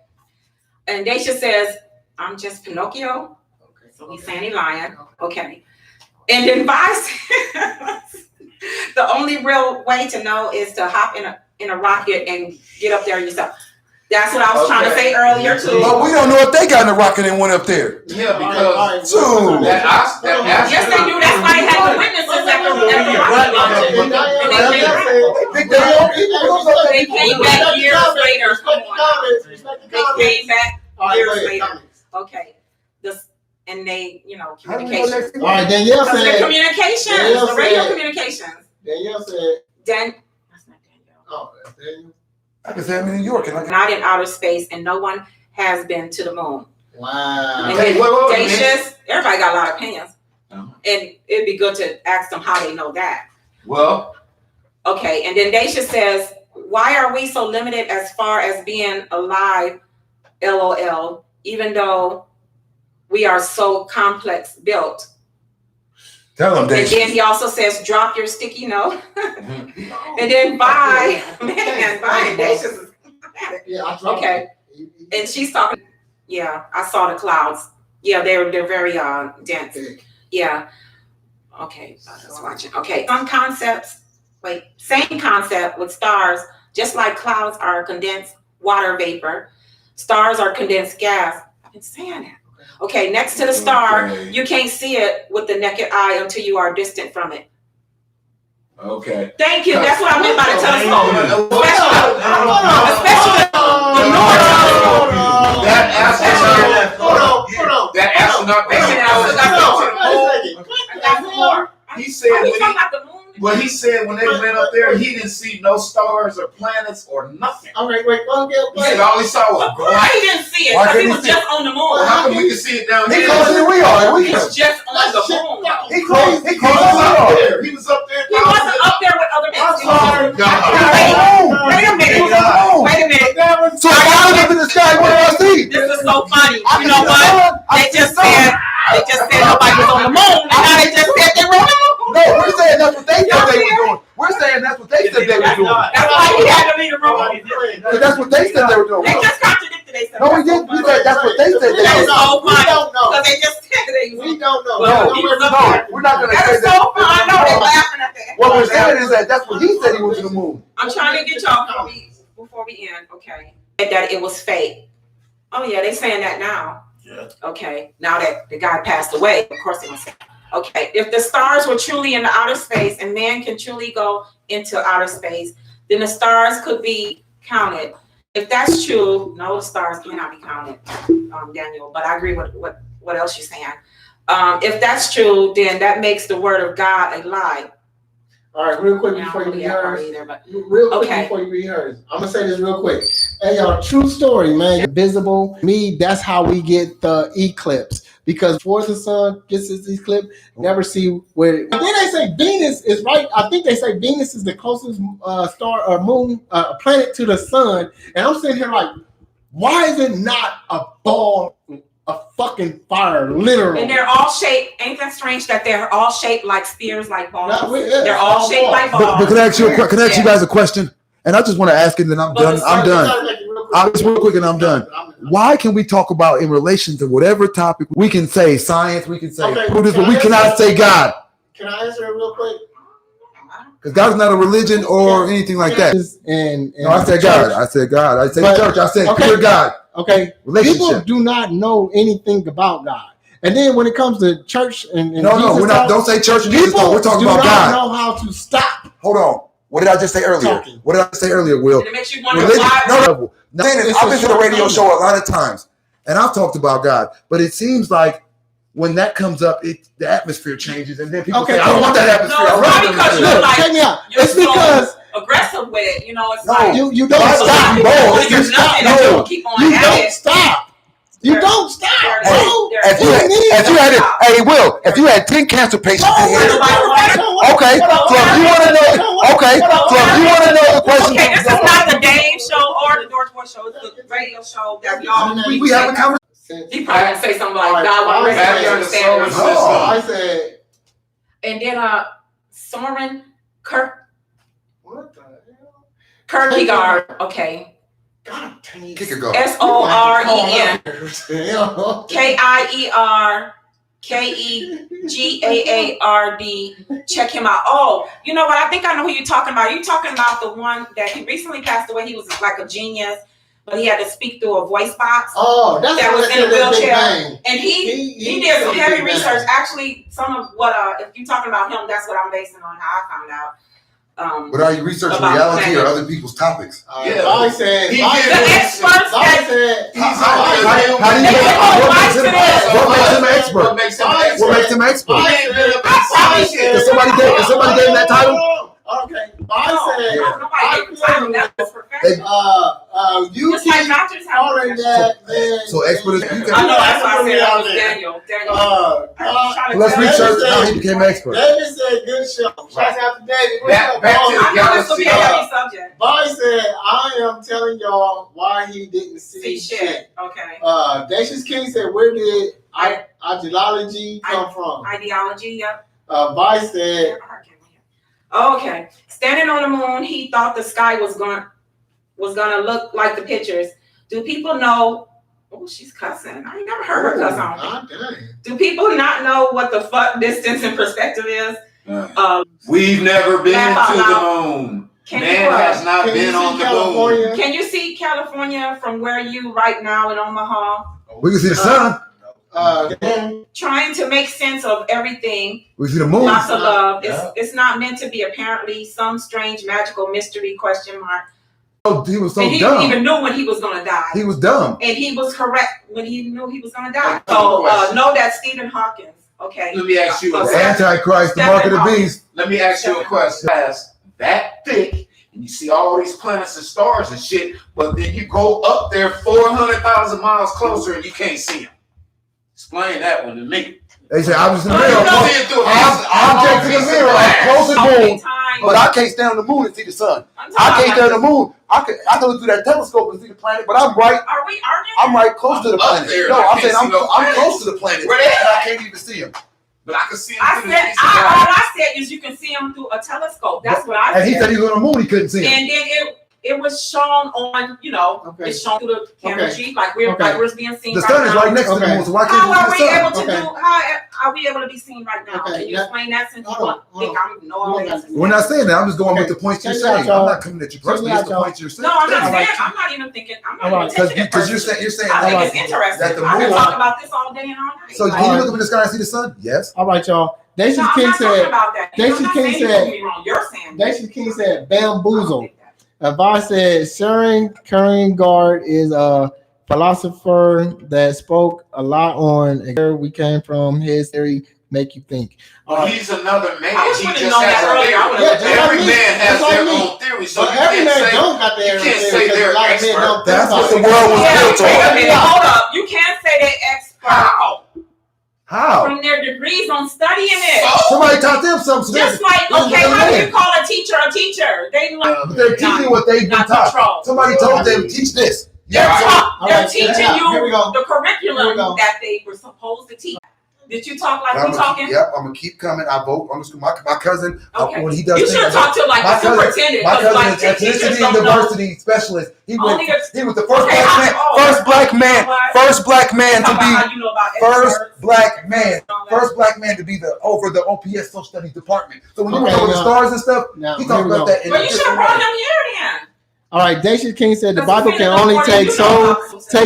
And Daisha says, I'm just Pinocchio. Okay. So he's saying he's lying. Okay. And then Vi says, the only real way to know is to hop in a rocket and get up there yourself. That's what I was trying to say earlier too. But we don't know if they got in the rocket and went up there. Yeah, because yes, they do. That's why they had the witnesses at the rocket. They came back years later. They came back years later. Okay. And they, communication. All right, Danielle said. The communications, the radio communications. Danielle said. That's not Danielle. Oh, that's Danielle. I can say I'm in New York. Not in outer space, and no one has been to the moon. Wow. And everybody got a lot of opinions. And it'd be good to ask them how they know that. Well. Okay, and then Daisha says, why are we so limited as far as being alive, LOL, even though we are so complex built? Tell them, Daisha. And then he also says, drop your sticky note. And then bye. Man, bye. Daisha's. Yeah, okay. And she's talking. Yeah, I saw the clouds. Yeah, they're very dense. Yeah. Okay, I was watching. Okay, same concept with stars. Just like clouds are condensed water vapor, stars are condensed gas. I've been saying that. Okay, next to the star, you can't see it with the naked eye until you are distant from it. Okay. Thank you. That's what I meant by the telescope. Especially the north. That astronaut. He said when they went up there, he didn't see no stars or planets or nothing. All right, wait. He said all he saw was Why he didn't see it? Because he was just on the moon. Well, how come we can see it down here? He closer than we are. He's just on the moon. He closer than we are. He was up there. He wasn't up there with other men. Wait a minute. So I look up in the sky. What do I see? This is so funny. You know what? They just said nobody was on the moon. And now they just said they were on the moon. No, we're saying that's what they said they were doing. We're saying that's what they said they were doing. That's why he had to leave the room. Because that's what they said they were doing. They just contradicted themselves. No, we didn't. We said that's what they said they were doing. That's so funny. We don't know. Because they just said they were. We don't know. No, we're not going to say that. That is so fun. I know they're laughing at that. What we're saying is that that's what he said he went to the moon. I'm trying to get y'all before we end. Okay. That it was fake. Oh, yeah, they saying that now. Yeah. Okay. Now that the guy passed away, of course they gonna say. Okay, if the stars were truly in the outer space and man can truly go into outer space, then the stars could be counted. If that's true, no, the stars cannot be counted, Daniel. But I agree with what else you're saying. If that's true, then that makes the word of God a lie. All right, real quick before you read hers. Before you read hers, I'm gonna say this real quick. Hey, y'all, true story, man. Visible. Me, that's how we get the eclipse. Because before the sun gets its eclipse, never see where. And then they say Venus is right. I think they say Venus is the closest star or moon planet to the sun. And I'm sitting here like, why is it not a ball of fucking fire, literally? And they're all shaped. Ain't that strange that they're all shaped like spears, like balls? They're all shaped like balls. But can I ask you guys a question? And I just want to ask it, and then I'm done. I'll just real quick, and I'm done. Why can we talk about in relation to whatever topic? We can say science, we can say Buddhism, but we cannot say God. Can I answer it real quick? Because God's not a religion or anything like that. No, I said God. I said God. I said church. I said pure God. Okay. People do not know anything about God. And then when it comes to church and no, we're not. Don't say church and Jesus. We're talking about God. People do not know how to stop. Hold on. What did I just say earlier? What did I say earlier, Will? It makes you wonder why. No. I've been to the radio show a lot of times, and I've talked about God. But it seems like when that comes up, the atmosphere changes, and then people say, "I don't want that atmosphere." No, it's not because you're like, check me out. It's because aggressive with it. You know, it's like you don't stop. You don't stop. You don't stop, bro. If you had 10 cancer patients in here, okay. So if you want to know the question, okay, this is not the Dave show or the George Bush show. It's the radio show that y'all. We have a conversation. He probably gonna say something like God will After the solar system. I said, and then Soren what the hell? Kierkegaard, okay. God dang. Kierkegaard. SOREN KIERKEGAARD. Check him out. Oh, you know what? I think I know who you're talking about. You're talking about the one that he recently passed away. He was like a genius, but he had to speak through a voice box. Oh, that's that was in a wheelchair. And he did some heavy research. Actually, some of what if you're talking about him, that's what I'm basing on how I found out. But are you researching reality or other people's topics? Yeah, I said the experts said What makes him an expert? If somebody gave him that title? Okay, I said you just like doctors have already that. So expert is you I know that's why I said that was Daniel. let's research how he became an expert. David said good show. Shout out to David. Back to the I know this will be a galaxy. heavy subject. Bobby said, I am telling y'all why he didn't see shit. Okay. Dacious King said, where did ideology come from? Ideology, yep. Bobby said, okay. Standing on the moon, he thought the sky was gonna look like the pictures. Do people know? Oh, she's cussing. I ain't never heard her cuss on me. Do people not know what the fuck distance and perspective is? We've never been to the moon. Man has not been on the moon. Can you see California from where you right now in Omaha? We can see the sun. Trying to make sense of everything. We see the moon. Lots of love. It's not meant to be apparently some strange magical mystery question mark. Oh, he was so and he dumb. Even knew when he was going to die. He was dumb. And he was correct when he knew he was going to die. So know that Stephen Hawking. Okay. Let me ask you the Antichrist, the mark of the beast. Let me ask you a question. That thick, and you see all these planets and stars and shit, but then you go up there 400,000 miles closer and you can't see them. Explain that one to me. They say I was in the mirror. Object in the mirror, close to the moon, but I can't stand on the moon and see the sun. I can't stand on the moon. I can look through that telescope and see the planet, but I'm right. Are we arguing? I'm right close to the planet. No, I'm saying I'm close to the planet, and I can't even see them. But I can see him. All I said is you can see him through a telescope. That's what I said. And he said he was on the moon. He couldn't see him. And then it was shown on, it's shown through the camera sheet, like we're being seen. The sun is right next to the moon, so why can't you see the sun? How are we able to be seen right now? Can you explain that since you think I know all the answers? We're not saying that. I'm just going with the points you're saying. I'm not coming at you personally. It's the points you're saying. No, I'm not saying. I'm not even thinking. I'm not even thinking. Because you're saying I think it's interesting. I can talk about this all day and all night. So can you look up in the sky and see the sun? Yes. All right, y'all. Dacious King said bamboozled. Avai said Søren Kierkegaard is a philosopher that spoke a lot on where we came from. His theory make you think. He's another man. I was He going to just know that has earlier. every man has their own theory. So but every man don't got their own theory. Say they're expert. That's what the world was built on. Hold up. You can't say they're expert. How? From their degrees on studying it. Somebody taught them something. Just like, okay, how do you call a teacher a teacher? But they're teaching what they've been taught. Somebody told them, teach this. They're teaching you the curriculum that they were supposed to teach. Did you talk like we talking? Yep, I'm gonna keep coming. I vote. I'm just my cousin. When he does, you should talk to like the superintendent. My cousin is ethnicity and diversity specialist. He was the first black man to be over the OPS Social Studies department. So when you go with the stars and stuff, he talked about that. Well, you should have brought him here then. All right, Dacious King said the Bible can only take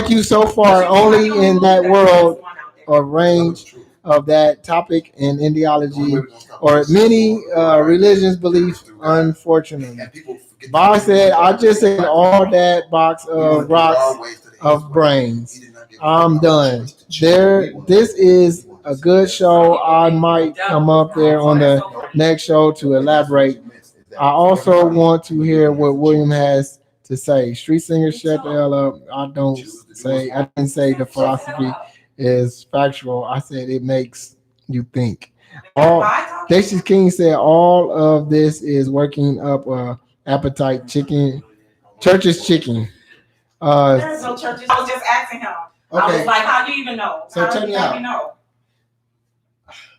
you so far, only in that world or range of that topic and ideology or many religions belief, unfortunately. Bob said, I just said all that box of rocks of brains. I'm done. This is a good show. I might come up there on the next show to elaborate. I also want to hear what William has to say. Street singer, shut the hell up. I didn't say the philosophy is factual. I said it makes you think. Dacious King said all of this is working up appetite. Church's chicken. There's no churches. I was just asking him. I was like, how do you even know? So how check do me you out. know?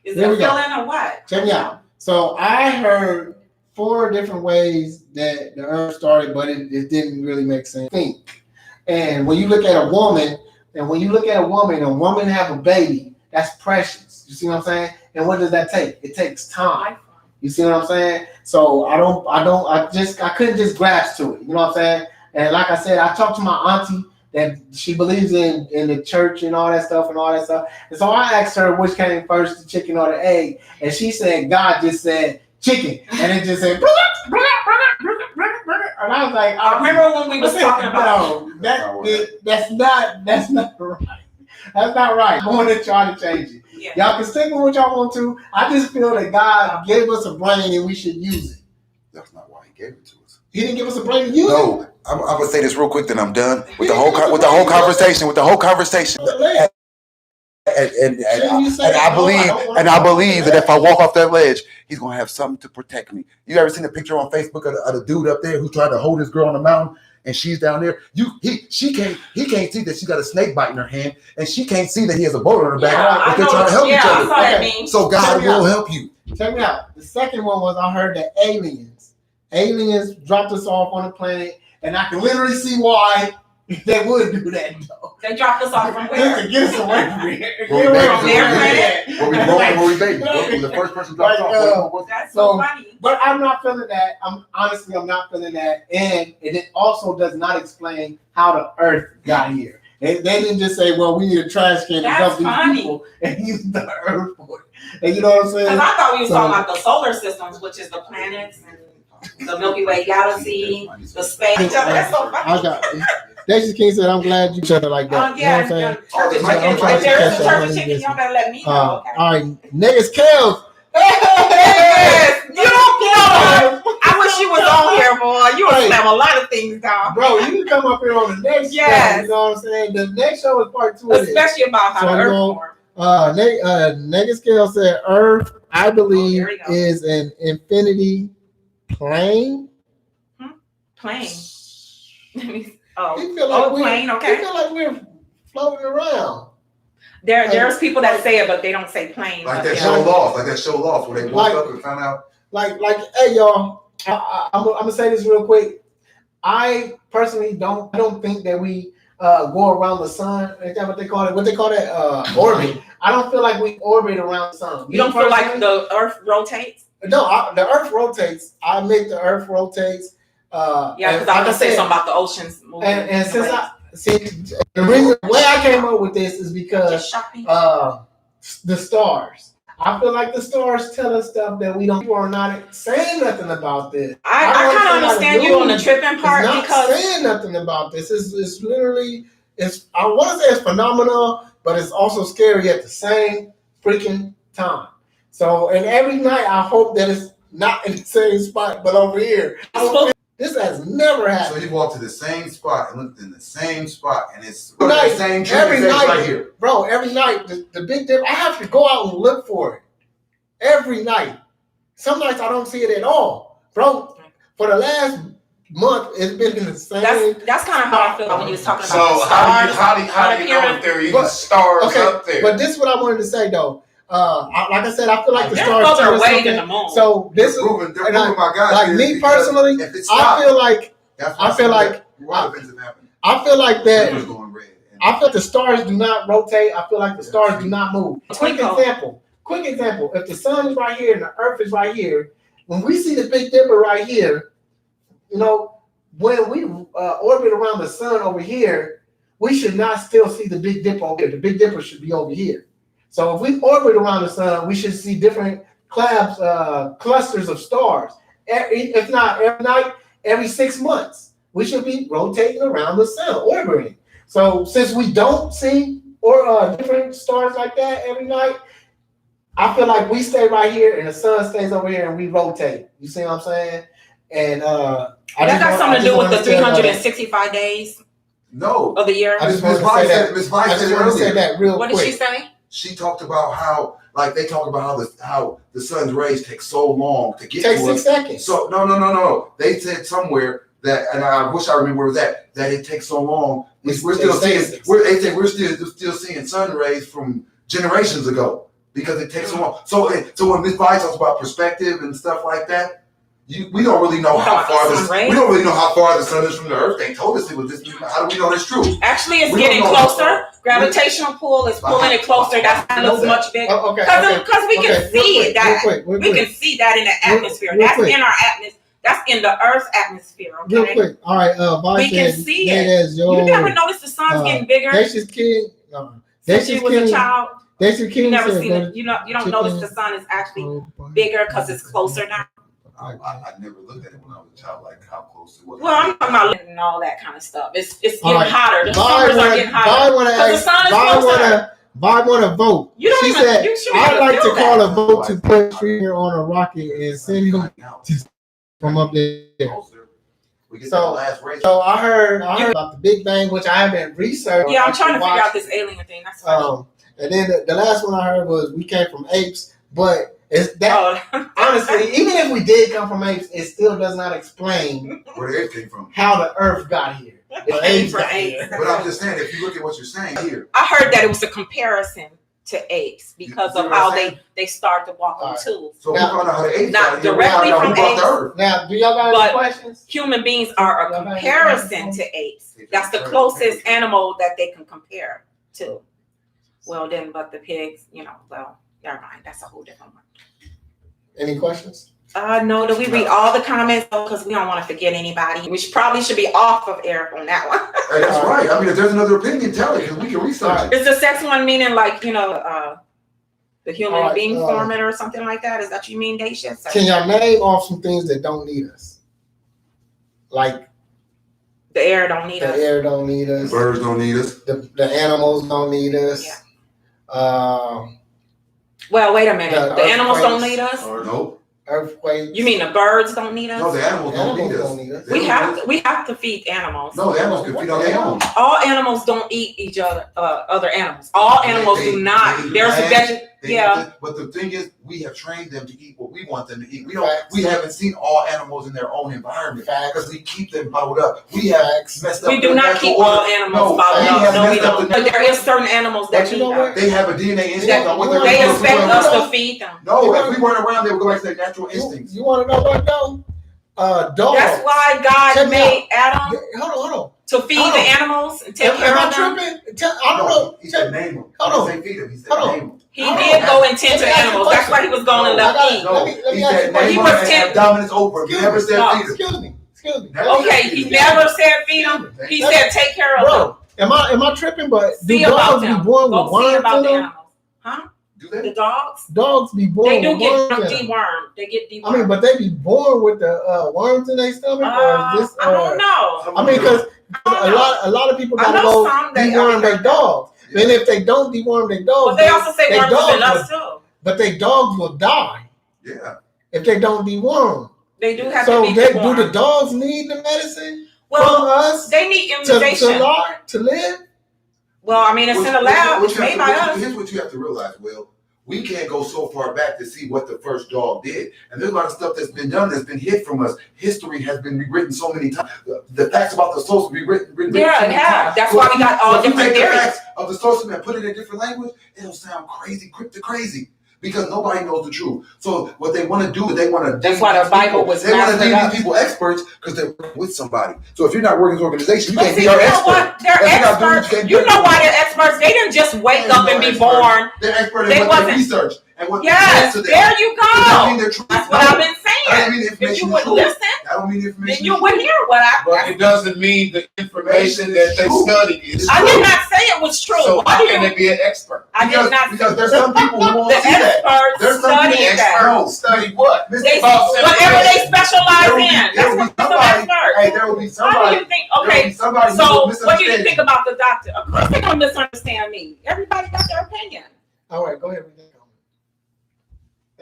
Is There it we go. feeling or what? Check me out. So I heard 4 different ways that the earth started, but it didn't really make sense. Think. And when you look at a woman, and a woman have a baby, that's precious. You see what I'm saying? And what does that take? It takes time. You see what I'm saying? So I couldn't just grasp to it. You know what I'm saying? And like I said, I talked to my auntie that she believes in the church and all that stuff. And so I asked her which came first, the chicken or the egg. And she said, God just said chicken. And it just said, and I was like, I remember when we was talking about no, that's not right. That's not right. I want to try to change it. Yeah. Y'all can stick with what y'all want to. I just feel that God gave us a brain and we should use it. That's not why he gave it to us. He didn't give us a brain to use it. No, I'm gonna say this real quick, then I'm done with the whole conversation. And I believe that if I walk off that ledge, he's gonna have something to protect me. You ever seen a picture on Facebook of the dude up there who tried to hold his girl on the mountain, and she's down there? He can't see that she got a snake bite in her hand, and she can't see that he has a boulder in her back. But they're trying to help each other. Okay. So God will help you. Check me out. The second one was I heard that aliens dropped us off on a planet, and I can literally see why they would do that though. They dropped us off from where? To get us away from here. Where we babies? The first person dropped off. That's so funny. But I'm not feeling that. I'm not feeling that. And it also does not explain how the earth got here. They didn't just say, well, we need a trash can to dump these people and use the earth for it. And you know what I'm saying? Because I thought we were talking about the solar systems, which is the planets and the Milky Way galaxy, the space. That's so funny. Daisy King said, I'm glad you said it like that. Yeah, you know what I'm saying? if there is a turkey chicken, y'all better let me know. Okay. All right, niggas kills. Yes, you know, I wish you was on here, boy. You would have a lot of things down. Bro, you can come up here on the next show. You know what I'm saying? The next show is part 2 of this. Especially about how the earth formed. Niggas Kills said, Earth, I believe, is an infinity plane. Plane. He feel like plane, okay. He feel like we're floating around. There's people that say it, but they don't say plane. Like that show Lost, where they woke up and found out. Like, hey y'all, I'm gonna say this real quick. I personally don't think that we go around the sun. Is that what they call it? What they call that? Orbit. I don't feel like we orbit around the sun. You don't feel like the earth rotates? No, the earth rotates. I make the earth rotates. Because I was gonna say something about the oceans moving. And since the reason why I came up with this is because the stars. I feel like the stars tell us stuff that we don't. People are not saying nothing about this. I kind of understand you on the tripping part because saying nothing about this. It's literally I want to say it's phenomenal, but it's also scary at the same freaking time. So, and every night I hope that it's not in the same spot, but over here. This has never happened. So you walk to the same spot and look in the same spot, and it's the same tree every night, right here. Bro, every night, the Big Dip, I have to go out and look for it. Every night. Some nights I don't see it at all. Bro, for the last month, it's been in the same. That's kind of how I feel when you was talking about the stars. So how do you know if there are stars up there? But this is what I wanted to say, though. Like I said, I feel like the stars are way in the moon. So this is proving my guys. Like me personally, I feel like that. I feel like the stars do not rotate. I feel like the stars do not move. Quick example. If the sun is right here and the earth is right here, when we see the Big Dipper right here, you know, when we orbit around the sun over here, we should not still see the Big Dipper over here. The Big Dipper should be over here. So if we orbit around the sun, we should see different clusters of stars. If not every night, every 6 months, we should be rotating around the sun, orbiting. So since we don't see different stars like that every night, I feel like we stay right here and the sun stays over here and we rotate. You see what I'm saying? And that got something to do with the 365 days. No. Of the year. I just want to say that real quick. What did she say? She talked about how, like, they talk about how the sun's rays take so long to get to us. It takes 6 seconds. So no. They said somewhere that, and I wish I remember where it was at, that it takes so long We're still seeing. We're still seeing sun rays from generations ago because it takes so long. So when Miss Bobby talks about perspective and stuff like that, we don't really know how far the sun is from the Earth. They told us it was this. How do we know that's true? Actually, it's getting closer. Gravitational pull is pulling it closer. That's why it looks much bigger. Because we can see that. We can see that in the atmosphere. That's in our atmosphere. That's in the Earth's atmosphere. Okay. Real quick. All right. We can see it. You never noticed the sun's getting bigger. Since you was a child. You never seen it. You don't notice the sun is actually bigger because it's closer now. I never looked at it when I was a child, like how close it was. Well, I'm talking about and all that kind of stuff. It's getting hotter. The summers are getting hotter. Because the sun is closer. Vibe want to vote. She said, I'd like to call a vote to put Streamer on a rocket and send him from up there. So I heard about the Big Bang, which I haven't researched. Yeah, I'm trying to figure out this alien thing. That's funny. And then the last one I heard was we came from apes, but it's that honestly, even if we did come from apes, it still does not explain where the apes came from, how the Earth got here. The apes got here. But I'm just saying, if you look at what you're saying here, I heard that it was a comparison to apes because of how they start to walk on tubes. So we found out how the apes not directly from apes. Now, do y'all got any questions? Human beings are a comparison to apes. That's the closest animal that they can compare to. Well, then, but the pigs, well, never mind. That's a whole different one. Any questions? No. Do we read all the comments? Because we don't want to forget anybody. We probably should be off of air on that one. Hey, that's right. I mean, if there's another opinion, tell it because we can research it. Is the sex one meaning like, the human being form it or something like that? Is that what you mean, Daisha? Can y'all name off some things that don't need us? Like the air don't need us. The air don't need us. The birds don't need us. The animals don't need us. Yeah. Well, wait a minute. The animals don't need us? Or no. Earthquakes. You mean the birds don't need us? No, the animals don't need us. We have to feed animals. No, the animals can feed on their own. All animals don't eat each other, other animals. All animals do not. There's a but the thing is, we have trained them to eat what we want them to eat. We haven't seen all animals in their own environment because we keep them bottled up. We have messed up. We do not keep all animals bottled up. No, we don't. But there is certain animals that eat us. They have a DNA instinct on what they're They expect us to feed them. No, if we weren't around, they would go back to their natural instincts. You want to know what though? Dogs. That's why God made Adam. Hold on. To feed the animals and take care of them. I don't know. He said name them. Hold on. He said name them. He did go and tend to animals. That's why he was going to left eat. No, he said name them and have dominance over. He never said feed them. Excuse me. Okay, he never said feed them. He said take care of them. Am I tripping? But see do dogs be born with worms in them? Huh? Do they? The dogs? Dogs be born. They do with get worms dewormed. They get dewormed. I mean, but they be born with the worms in their stomach, or is this? I don't know. I mean, because a lot of people gotta go deworm their dogs. Yeah. And if they don't deworm their dogs, but they also say worms in us too. But their dogs will die. Yeah. If they don't deworm. They do have to be dewormed. Do the dogs need the medicine from us? They need immunization to live. Well, I mean, it's in the lab. It's made by us. Here's what you have to realize, Will. We can't go so far back to see what the first dog did. And there's a lot of stuff that's been done that's been hid from us. History has been rewritten so many times. The facts about the social be written so many times. That's why we got all different theories. The facts of the social and put it in a different language, it'll sound crazy, crazy. Because nobody knows the truth. So what they want to do is they want to. That's why the Bible was. They want to deem these people experts because they're with somebody. So if you're not working as an organization, you can't be our expert. They're experts. You know why they're experts? They didn't just wake up and be born. They're expert in what they research and what. Yes, there you go. That's what I've been saying. I don't mean the information. If you would listen, I don't mean the information. then you would hear what I. But it doesn't mean the information that they studied is true. I did not say it was true. So how can they be an expert? I did not. Because there's some people who won't see that. There's some people that. Study what? Whatever they specialize in. That's what some experts. Hey, there will be somebody. How do you think? Okay. So what do you think about the doctor? Of course they're gonna misunderstand me. Everybody got their opinion. All right, go ahead.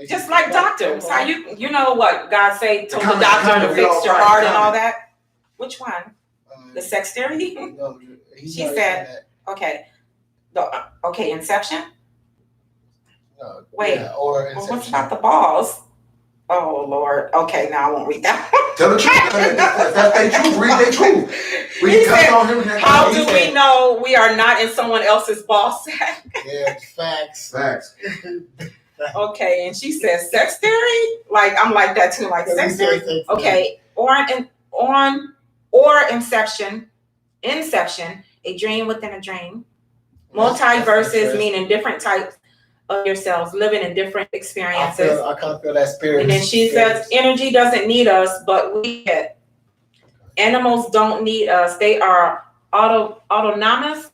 Just like doctors, how you know what God say told the doctor to fix your heart and all that? Which one? The sex theory? No, she said, okay. Okay, Inception? No, wait, yeah, or well, what's about the balls? Oh Lord. Okay, now I won't read that. Tell the truth. That's their truth. Read their truth. We He cut said, on him. how do we know we are not in someone else's ball sack? Yeah, facts. Facts. Okay, and she says sex theory? Like, I'm like that too, like sex theory? Okay, or inception, a dream within a dream. Multiverses, meaning different types of yourselves living in different experiences. I kind of feel that spirit. And then she says, energy doesn't need us, but we get. Animals don't need us. They are autonomous.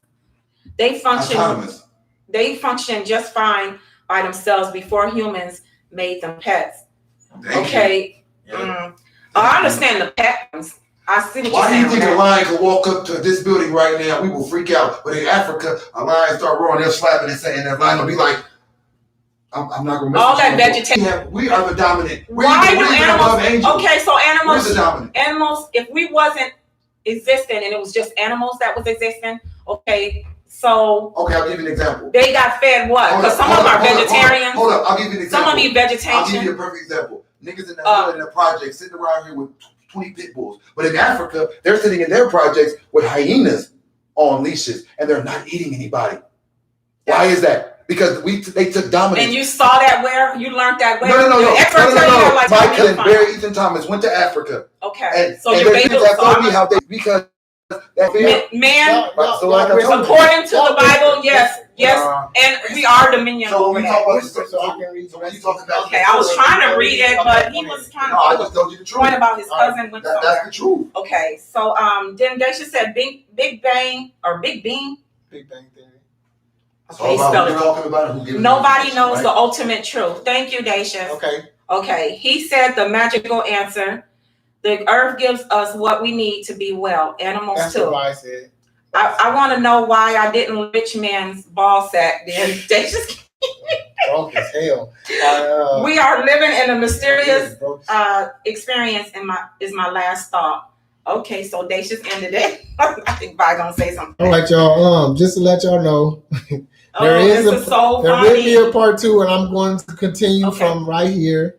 They function. Autonomous. They function just fine by themselves before humans made them pets. Okay. I understand the pets. I see what Why do you're you saying. think a lion could walk up to this building right now? We will freak out. But in Africa, a lion start roaring, they'll slap it and say, and that lion will be like, I'm not going to mess all with that you. vegetation. We are the dominant. Why do animals? Okay, so We're the dominant. animals, if we wasn't existing and it was just animals that was existing, okay, so. Okay, I'll give you an example. They got fed what? Because some of them are vegetarians. Hold up, I'll give you an example. Some of you vegetarian. I'll give you a perfect example. Niggas in the hood in a project sitting around here with 20 pit bulls. But in Africa, they're sitting in their projects with hyenas on leashes and they're not eating anybody. Why is that? Because they took dominance. And you saw that where? You learned that where? No. Like, Michael and Barry Ethan Thomas went to Africa. Okay. So your baby told me how they, because that man, so like according to the Bible, yes, and we are dominion over that. When you talk about okay, I was trying to read it, but he was trying to I just told you the truth. Point about his cousin went somewhere. That's the truth. Okay, so then Daisha said Big Bang or Big Bean. Big Bang Theory. Okay, spell it. Nobody knows the ultimate truth. Thank you, Daisha. Okay. He said the magical answer. The earth gives us what we need to be well. Animals That's too. What I said. I want to know why I didn't rich man's ball sack. Then they just broke as hell. We are living in a mysterious experience. Is my last thought. Okay, so they just ended it. I think Vi gonna say something. All right, y'all. Just to let y'all know, there will be a part 2, and I'm going to continue from right here.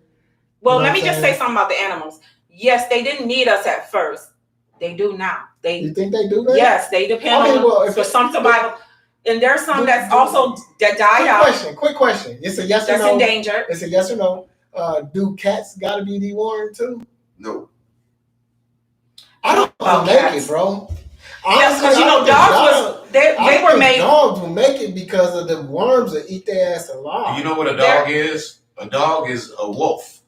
Well, let me just say something about the animals. Yes, they didn't need us at first. They do now. You think they do that? Yes, they depend on for some survival. And there's some that die out. Quick question. It's a yes or no. That's endangered. It's a yes or no. Do cats gotta be dewormed too? No. I don't make it, bro. Yes, because dogs were made. Dogs will make it because of the worms that eat their ass alive. You know what a dog is? A dog is a wolf.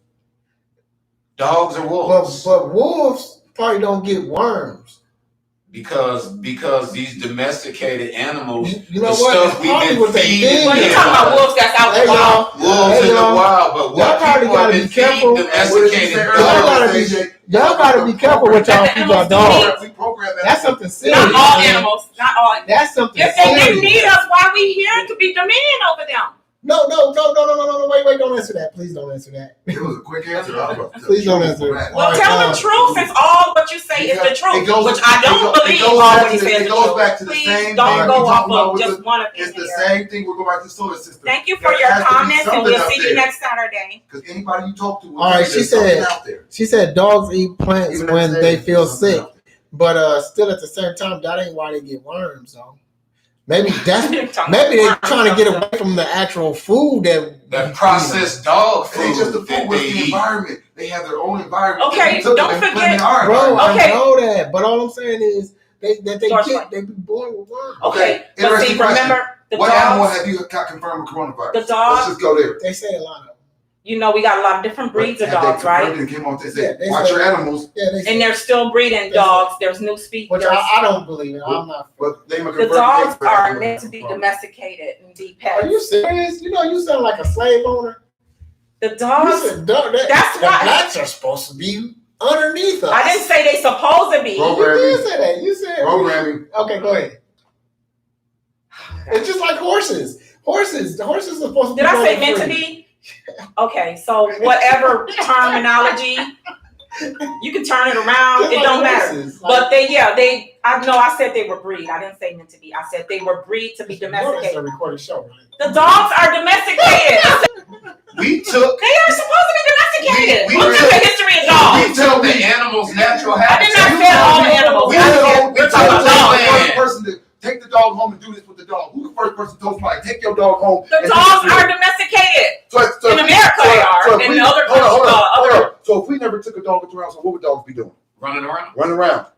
Dogs are wolves. But wolves probably don't get worms. Because these domesticated animals, you know what? Stuff we've been feeding. Well, you're talking about wolves that's out in the wild. Wolves in the wild, but what people have been feeding domesticated dogs. Y'all gotta be careful with y'all feed your dogs. That's something serious. Not all animals. Not all. That's something serious. If they didn't need us, why we here to be dominion over them? No. Wait, don't answer that. Please don't answer that. It was a quick answer. Please don't answer that. Well, tell the truth since all what you say is the truth, which I don't believe all what he says. It goes back to the same thing. Don't go off of just one opinion. It's the same thing. We'll go back to the solar system. Thank you for your comments, and we'll see you next Saturday. Because anybody you talk to will all right, she said dogs eat plants when they feel sick. But still at the same time, that ain't why they get worms, though. Maybe they're trying to get away from the actual food that processed dog food. It ain't just the food, it's the environment. They have their own environment. Okay, don't forget, bro. I know that, but all I'm saying is they be born with worms. Okay, but see, remember the what dogs. What animal have you got confirmed with coronavirus? The dogs. Let's just go there. They say a lot of them. You know, we got a lot of different breeds of dogs, right? Watch your animals. And they're still breeding dogs. There's new species. Which I don't believe it. I'm not. The dogs are meant to be domesticated and be pets. Are you serious? You know, you sound like a slave owner. The dogs. That's why blacks are supposed to be underneath us. I didn't say they supposed to be. You did say that. You said programming. Okay, go ahead. It's just like horses. The horses are supposed to be. Did I say meant to be? Okay, so whatever terminology, you can turn it around. It don't matter. But I said they were breed. I didn't say meant to be. I said they were breed to be domesticated. It's a recorded show, right? The dogs are domesticated. They are supposed to be domesticated. Look at the history of dogs. We took the animals' natural habitat. I did not say all animals. We're person told somebody, take your dog home. The dogs are domesticated. So In America, they are. In other countries, So if we never took a dog into our house, what would dogs be doing? Running around.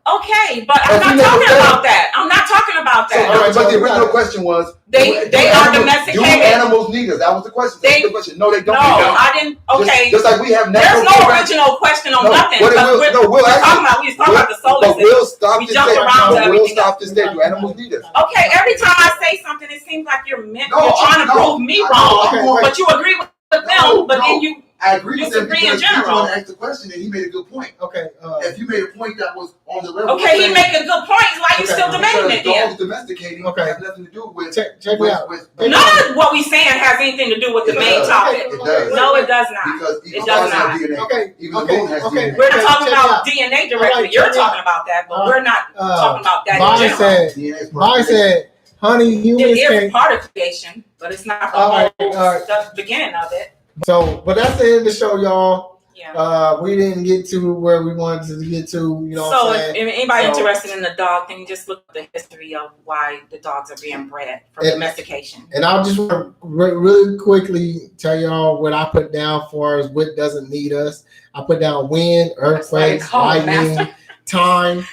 Okay, but I'm not talking about that. I'm not talking about that. So, all right, but the original question was, they are domesticated. Do animals need us? That was the question. That's the question. No, they don't. No, I didn't. Okay. Just like we have natural. There's no original question on nothing. We was talking about the solar system. We'll stop we jump around to everything. We'll stop this day. Do animals need us? Okay, every time I say something, it seems like you're trying to prove me wrong, but you agree with them, but then you. I agree with him in because general. He asked the question and he made a good point. Okay. If you made a point that was on the level. Okay, he made a good point. Why you still debating it then? Dogs domesticating has nothing to do with. Check me out. None of what we saying has anything to do with the main topic. It does. No, it does not. Because it does not. DNA. Okay. Even the moon has DNA. We're not talking about DNA directly. You're talking about that, but we're not talking about that in general. Mine said, honey, humans it is part of creation, but it's not the beginning of it. So, but that's the end of the show, y'all. Yeah. We didn't get to where we wanted to get to, you know what I'm saying? So, if anybody interested in the dog thing, just look at the history of why the dogs are being bred for domestication. And I'll just want to really quickly tell y'all what I put down for us, what doesn't need us. I put down wind, earthquakes, lightning, time,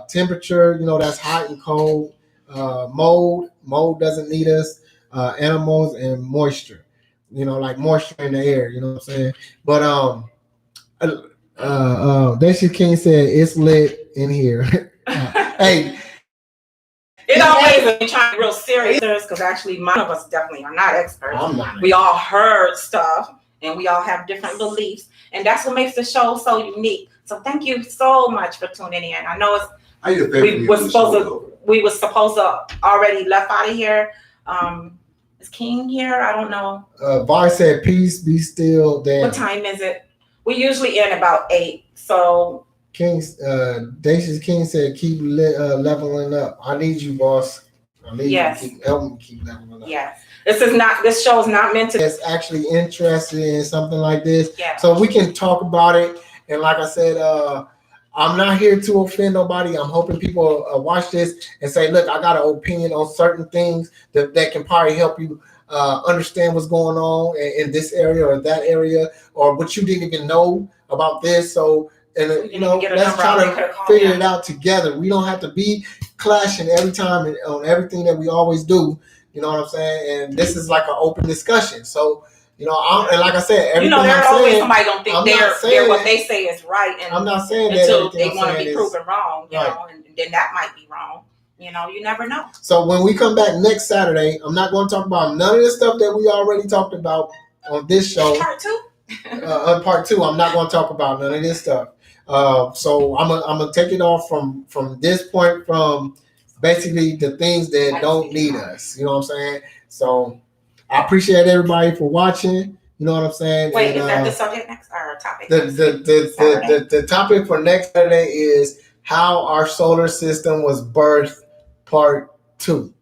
temperature, you know, that's hot and cold, mold doesn't need us, animals, and moisture. You know, like moisture in the air, you know what I'm saying? But Dacia King said it's lit in here. Hey. It always been trying to be real serious because actually none of us definitely are not experts. We all heard stuff and we all have different beliefs, and that's what makes the show so unique. So thank you so much for tuning in. I know we was supposed to already left out of here. Is King here? I don't know. Vi said, peace, be still. Damn. What time is it? We usually end about 8. So Dacia's King said, keep leveling up. I need you, boss. I need you to help me keep leveling up. Yes. This show is not meant to. It's actually interested in something like this. Yeah. So we can talk about it. And like I said, I'm not here to offend nobody. I'm hoping people watch this and say, look, I got an opinion on certain things that can probably help you understand what's going on in this area or that area, or what you didn't even know about this. So, and you know, let's try to figure it out together. We don't have to be clashing every time on everything that we always do. You know what I'm saying? And this is like an open discussion. So, you know, and like I said, everything there's always somebody don't think they're what they say is right, and I'm not saying until that they want to be proven wrong, you know, and then that might be wrong. You know, you never know. So when we come back next Saturday, I'm not going to talk about none of the stuff that we already talked about on this show. Part 2. On part 2, I'm not going to talk about none of this stuff. So I'm gonna take it off from this point, from basically the things that don't need us. You know what I'm saying? So I appreciate everybody for watching. You know what I'm saying? Wait, is that the subject next or topic? The topic for next Saturday is how our solar system was birthed, part 2.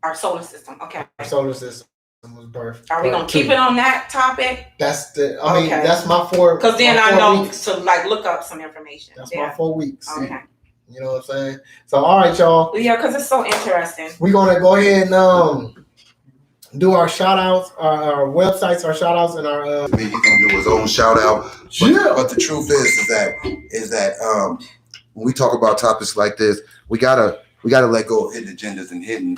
Our solar system, okay. Our solar system was birthed. Are we gonna keep it on that topic? That's that's my 4. Because then I know to like look up some information. That's my 4 weeks. Okay. You know what I'm saying? So all right, y'all. Yeah, because it's so interesting. We're gonna go ahead and do our shout outs, our websites, our shout outs, and our He's gonna do his own shout out. But the truth is that when we talk about topics like this, we gotta let go of hidden agendas and hidden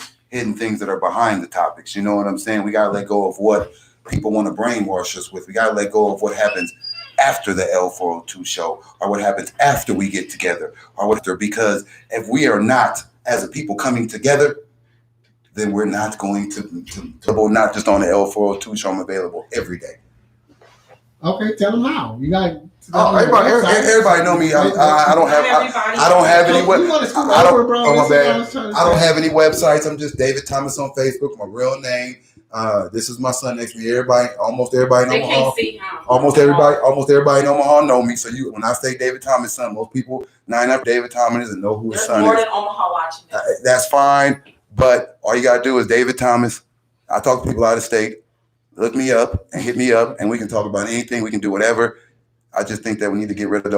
things that are behind the topics. You know what I'm saying? We gotta let go of what people want to brainwash us with. We gotta let go of what happens after the L402 show, or what happens after we get together, because if we are not as a people coming together, then we're not going to not just on the L402 show. I'm available every day. Okay, tell them how. You got. Everybody know me. I don't have any websites. I'm just David Thomas on Facebook. My real name. This is my son next to me. Almost everybody in Omaha. Almost everybody in Omaha know me. So when I say David Thomas' son, most people 99 David Thomas and know who his son is. More than Omaha watching this. That's fine, but all you gotta do is David Thomas. I talk to people out of state. Look me up and hit me up, and we can talk about anything. We can do whatever. I just think that we need to get rid of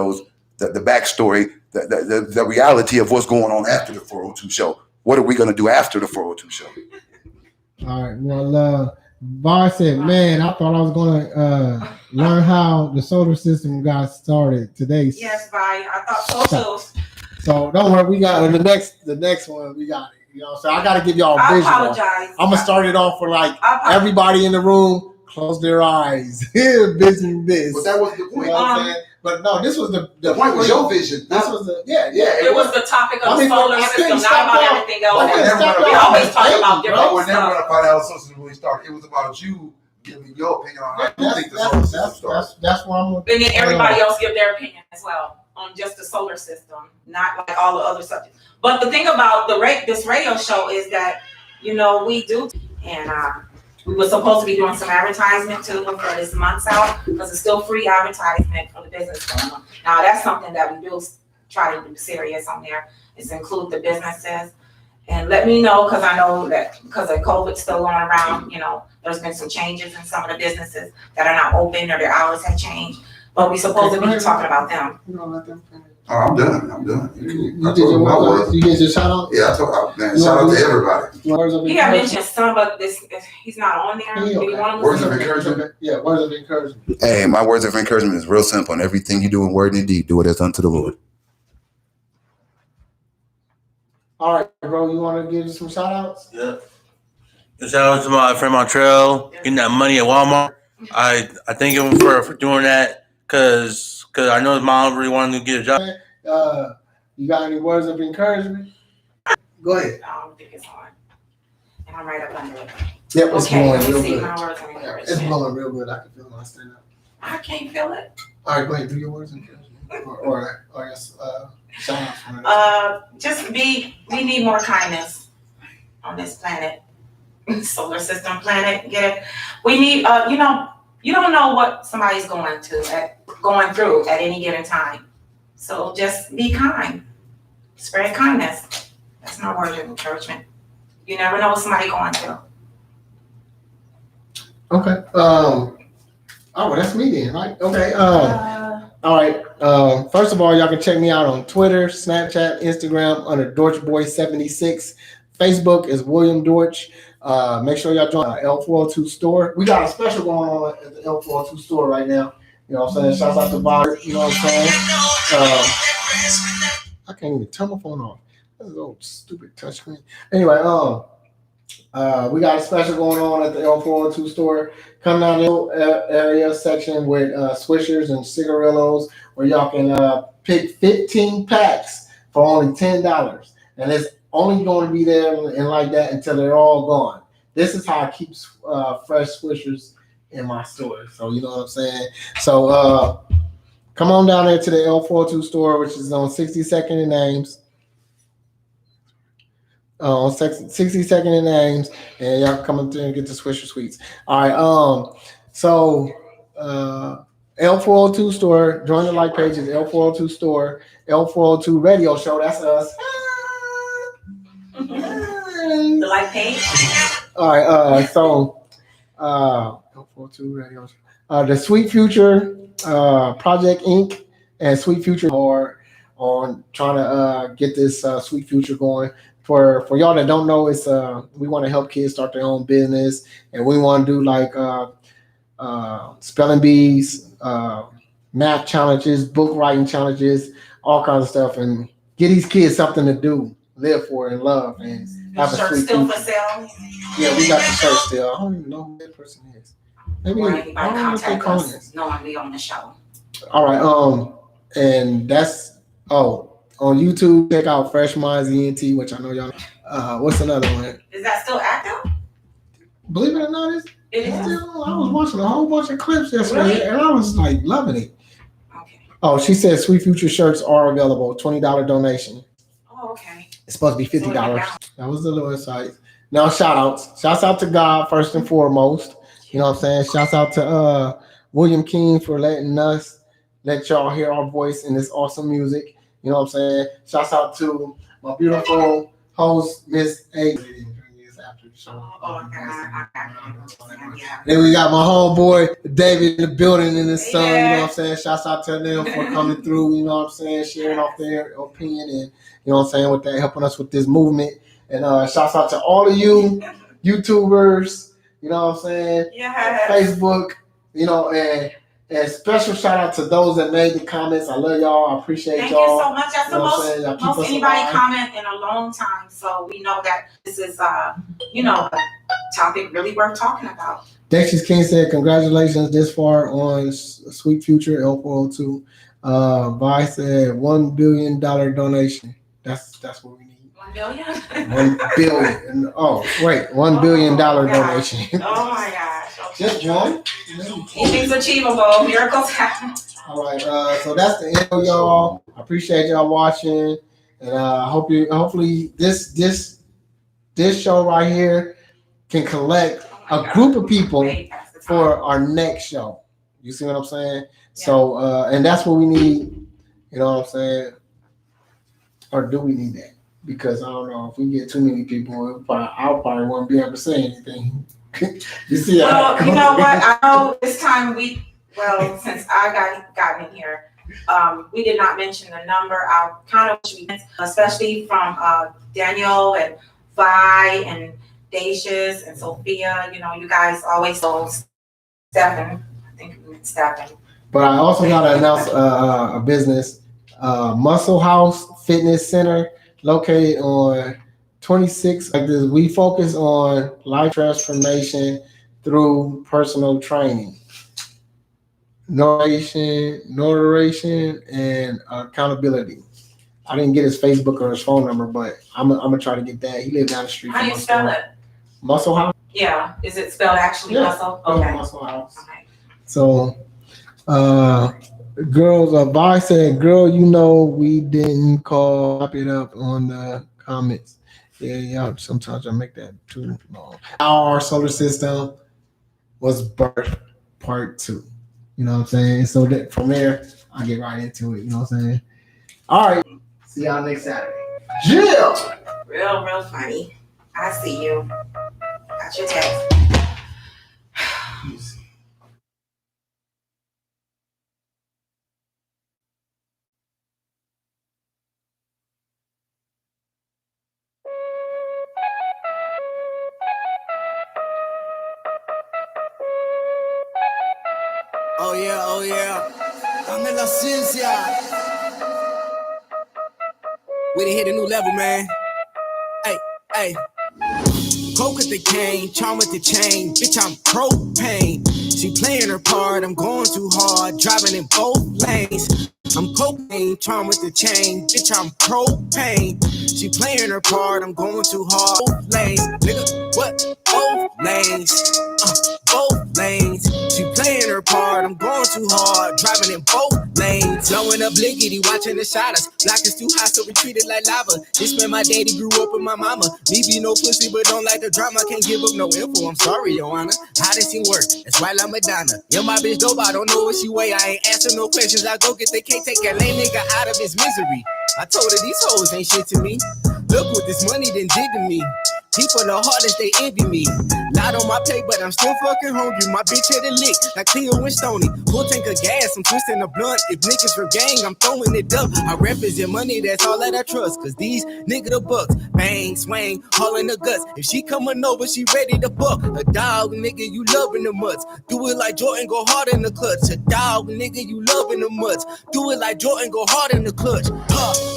the backstory, the reality of what's going on after the 402 show. what are we going to do after the 402 show? All right. Well, Bar said, man, I thought I was going to learn how the solar system got started today. Yes, bye. I thought so too. So don't worry, we got the next one. We got it. You know, so I got to give y'all a I visual. apologize. I'm gonna start it off for like everybody in the room. Close their eyes. Vision this. But that was the point. You know what I'm saying? But no, this was the point was your vision. This was the It was the topic of the solar system, not about everything else. We always talk about different stuff. We're never stuff. gonna find out how the solar system really started. It was about you giving your opinion on how you think the solar system started. That's what I'm. And then everybody else give their opinion as well on just the solar system, not like all the other subjects. But the thing about this radio show is that, you know, we do, and we were supposed to be doing some advertisement too for this month's out, because it's still free advertisement for the business going on. Now that's something that we do try to do serious on there, is include the businesses. And let me know, because I know that because of COVID still going around, you know, there's been some changes in some of the businesses that are not open or their hours have changed. But we supposed to be talking about them. Oh, I'm done. You did your shout out? Yeah, I told man, shout out to everybody. He got mentioned some, but he's not on there. Okay. Do you want to Words of encouragement? Yeah, words of encouragement. Hey, my words of encouragement is real simple. And everything you do in word and deed, do it as unto the Lord. All right, bro, you want to give some shout outs? Yeah. Shout out to my friend Montreal getting that money at Walmart. I thank him for doing that because I know his mom really wanted to get a job. You got any words of encouragement? Go ahead. I don't think it's on. And I'm right up under it. Yep, it's Okay, blowing let me real see good. my words of encouragement. It's blowing real good. I can feel my stand up. I can't feel it. All right, go ahead. Do your words of encouragement. Or shout out. Just we need more kindness on this planet, solar system planet. Get it? We need, you know, you don't know what somebody's going through at any given time. So just be kind. Spread kindness. That's my word of encouragement. You never know what somebody's going through. Okay. Oh, well, that's me then, right? Okay. All right. First of all, y'all can check me out on Twitter, Snapchat, Instagram under DorchBoy76. Facebook is William Dorch. Make sure y'all join L402 store. We got a special going on at the L402 store right now. You know what I'm saying? Shouts out to Bob. You know what I'm saying? I can't even turn my phone off. That's an old stupid touchscreen. Anyway, we got a special going on at the L402 store. Come down the area section with Swishers and cigarillos, where y'all can pick 15 packs for only $10. And it's only going to be there and like that until they're all gone. This is how I keep fresh Swishers in my store. So you know what I'm saying? So come on down there to the L402 store, which is on 62nd and Ames. On 62nd and Ames, and y'all come up there and get the Swisher Sweets. All right. So L402 store. Join the like pages. L402 store. L402 radio show. That's us. The like page. All right. So L402 radio show. The Sweet Future Project Inc. and Sweet Future are on trying to get this Sweet Future going. For y'all that don't know, it's we want to help kids start their own business, and we want to do like spelling bees, math challenges, book writing challenges, all kinds of stuff, and get these kids something to do, live for, and love, and have a sweet still future. for sale. Yeah, we got the shirt still. I don't even know who that person is. Maybe Or I anybody don't know what they contact calling us, it. knowing we on the show. All right. And that's on YouTube, check out Fresh Minds ENT, which I know y'all. What's another one? Is that still active? Believe it or not, It it's is. still. I was watching a whole bunch of clips yesterday, Really? and I was like loving it. Okay. Oh, she said Sweet Future shirts are available. $20 donation. Oh, okay. It's supposed to be $50. That was the little site. Now, shout outs. Shouts out to God first and foremost. You know what I'm saying? Shouts out to William King for letting us let y'all hear our voice in this awesome music. You know what I'm saying? Shouts out to my beautiful host, Miss A. Then we got my homeboy David in the building and his son. You know what I'm saying? Shouts out to them for coming through. You know what I'm saying? Sharing off their opinion and you know what I'm saying with that, helping us with this movement. And shouts out to all of you YouTubers, you know what I'm saying? Yes. Facebook, you know, and special shout out to those that made the comments. I love y'all. I appreciate Thank y'all. you so much. That's You know what I'm saying? the Y'all keep most us anybody alive. comment in a long time. So we know that this is, you know, a topic really worth talking about. Dexys King said, congratulations this far on Sweet Future L402. Vi said, $1 billion donation. That's what we need. 1 billion? 1 billion. Oh, wait, $1 billion donation. Oh my gosh. Okay. Just one? Anything's achievable. Miracles happen. All right, so that's the end of y'all. I appreciate y'all watching, and hopefully this show right here can collect a group of people for our next show. You see what I'm saying? Yeah. So and that's what we need. You know what I'm saying? Or do we need that? Because I don't know, if we get too many people, I probably won't be able to say anything. You see? Well, you know what? I know this time since I got in here, we did not mention the number. I'll kind of, especially from Daniel and Vi and Dacious and Sophia. You know, you guys always so Stephen. I think we meant Stephen. But I also got to announce a business, Muscle House Fitness Center, located on 26. Like this, we focus on life transformation through personal training, narration, and accountability. I didn't get his Facebook or his phone number, but I'm gonna try to get that. He lives down the street. How do you spell it? Muscle House. Yeah, is it spelled actually muscle? Okay. Muscle House. Okay. So, girls, Vi said, "Girl, you know we didn't cop it up on the comments." Yeah. Sometimes I make that too long. Our solar system was birth part 2. You know what I'm saying? So that from there, I get right into it. You know what I'm saying? All right. See y'all next Saturday. Yeah. Real funny. I see you. Got your text. Oh yeah. I'm in La Ciencia. We done hit a new level, man. Hey. Coke with the cane, charm with the chain. Bitch, I'm propane. She playing her part, I'm going too hard. Driving in both lanes. I'm cocaine, charm with the chain. Bitch, I'm propane. She playing her part, I'm going too hard. Both lanes, nigga, what? Both lanes. Both lanes. She playing her part, I'm going too hard. Driving in both lanes. Blowing up liggity, watching the shotters. Block is too hot, so we treat it like lava. This man, my daddy grew up with my mama. Me be no pussy, but don't like the drama. Can't give up no info, I'm sorry, Your Honor. How this thing work? That's why I'm Madonna. Yeah, my bitch dope, I don't know what she weigh. I ain't answer no questions, I go get they can't take that lame nigga out of his misery. I told her these hoes ain't shit to me. Look what this money done did to me. People the hardest, they envy me. Lot on my plate, but I'm still fucking hungry. My bitch had a lick, like Cleo and Stoney. Full tank of gas, I'm twisting the blunt. If niggas for gang, I'm throwing it up. I represent money, that's all that I trust. Cause these nigga the bucks, bang, swing, all in the guts. If she coming over, she ready to fuck. A dog, nigga, you loving the mutts. Do it like Jordan, go hard in the clutch. A dog, nigga, you loving the mutts. Do it like Jordan, go hard in the clutch.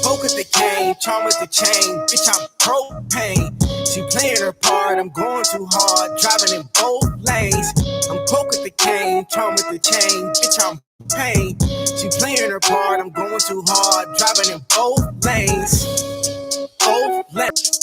Poke at the cane, charm with the chain. Bitch, I'm propane. She playing her part, I'm going too hard. Driving in both lanes. I'm coke with the cane, charm with the chain. Bitch, I'm pain. She playing her part, I'm going too hard. Driving in both lanes. Both lanes.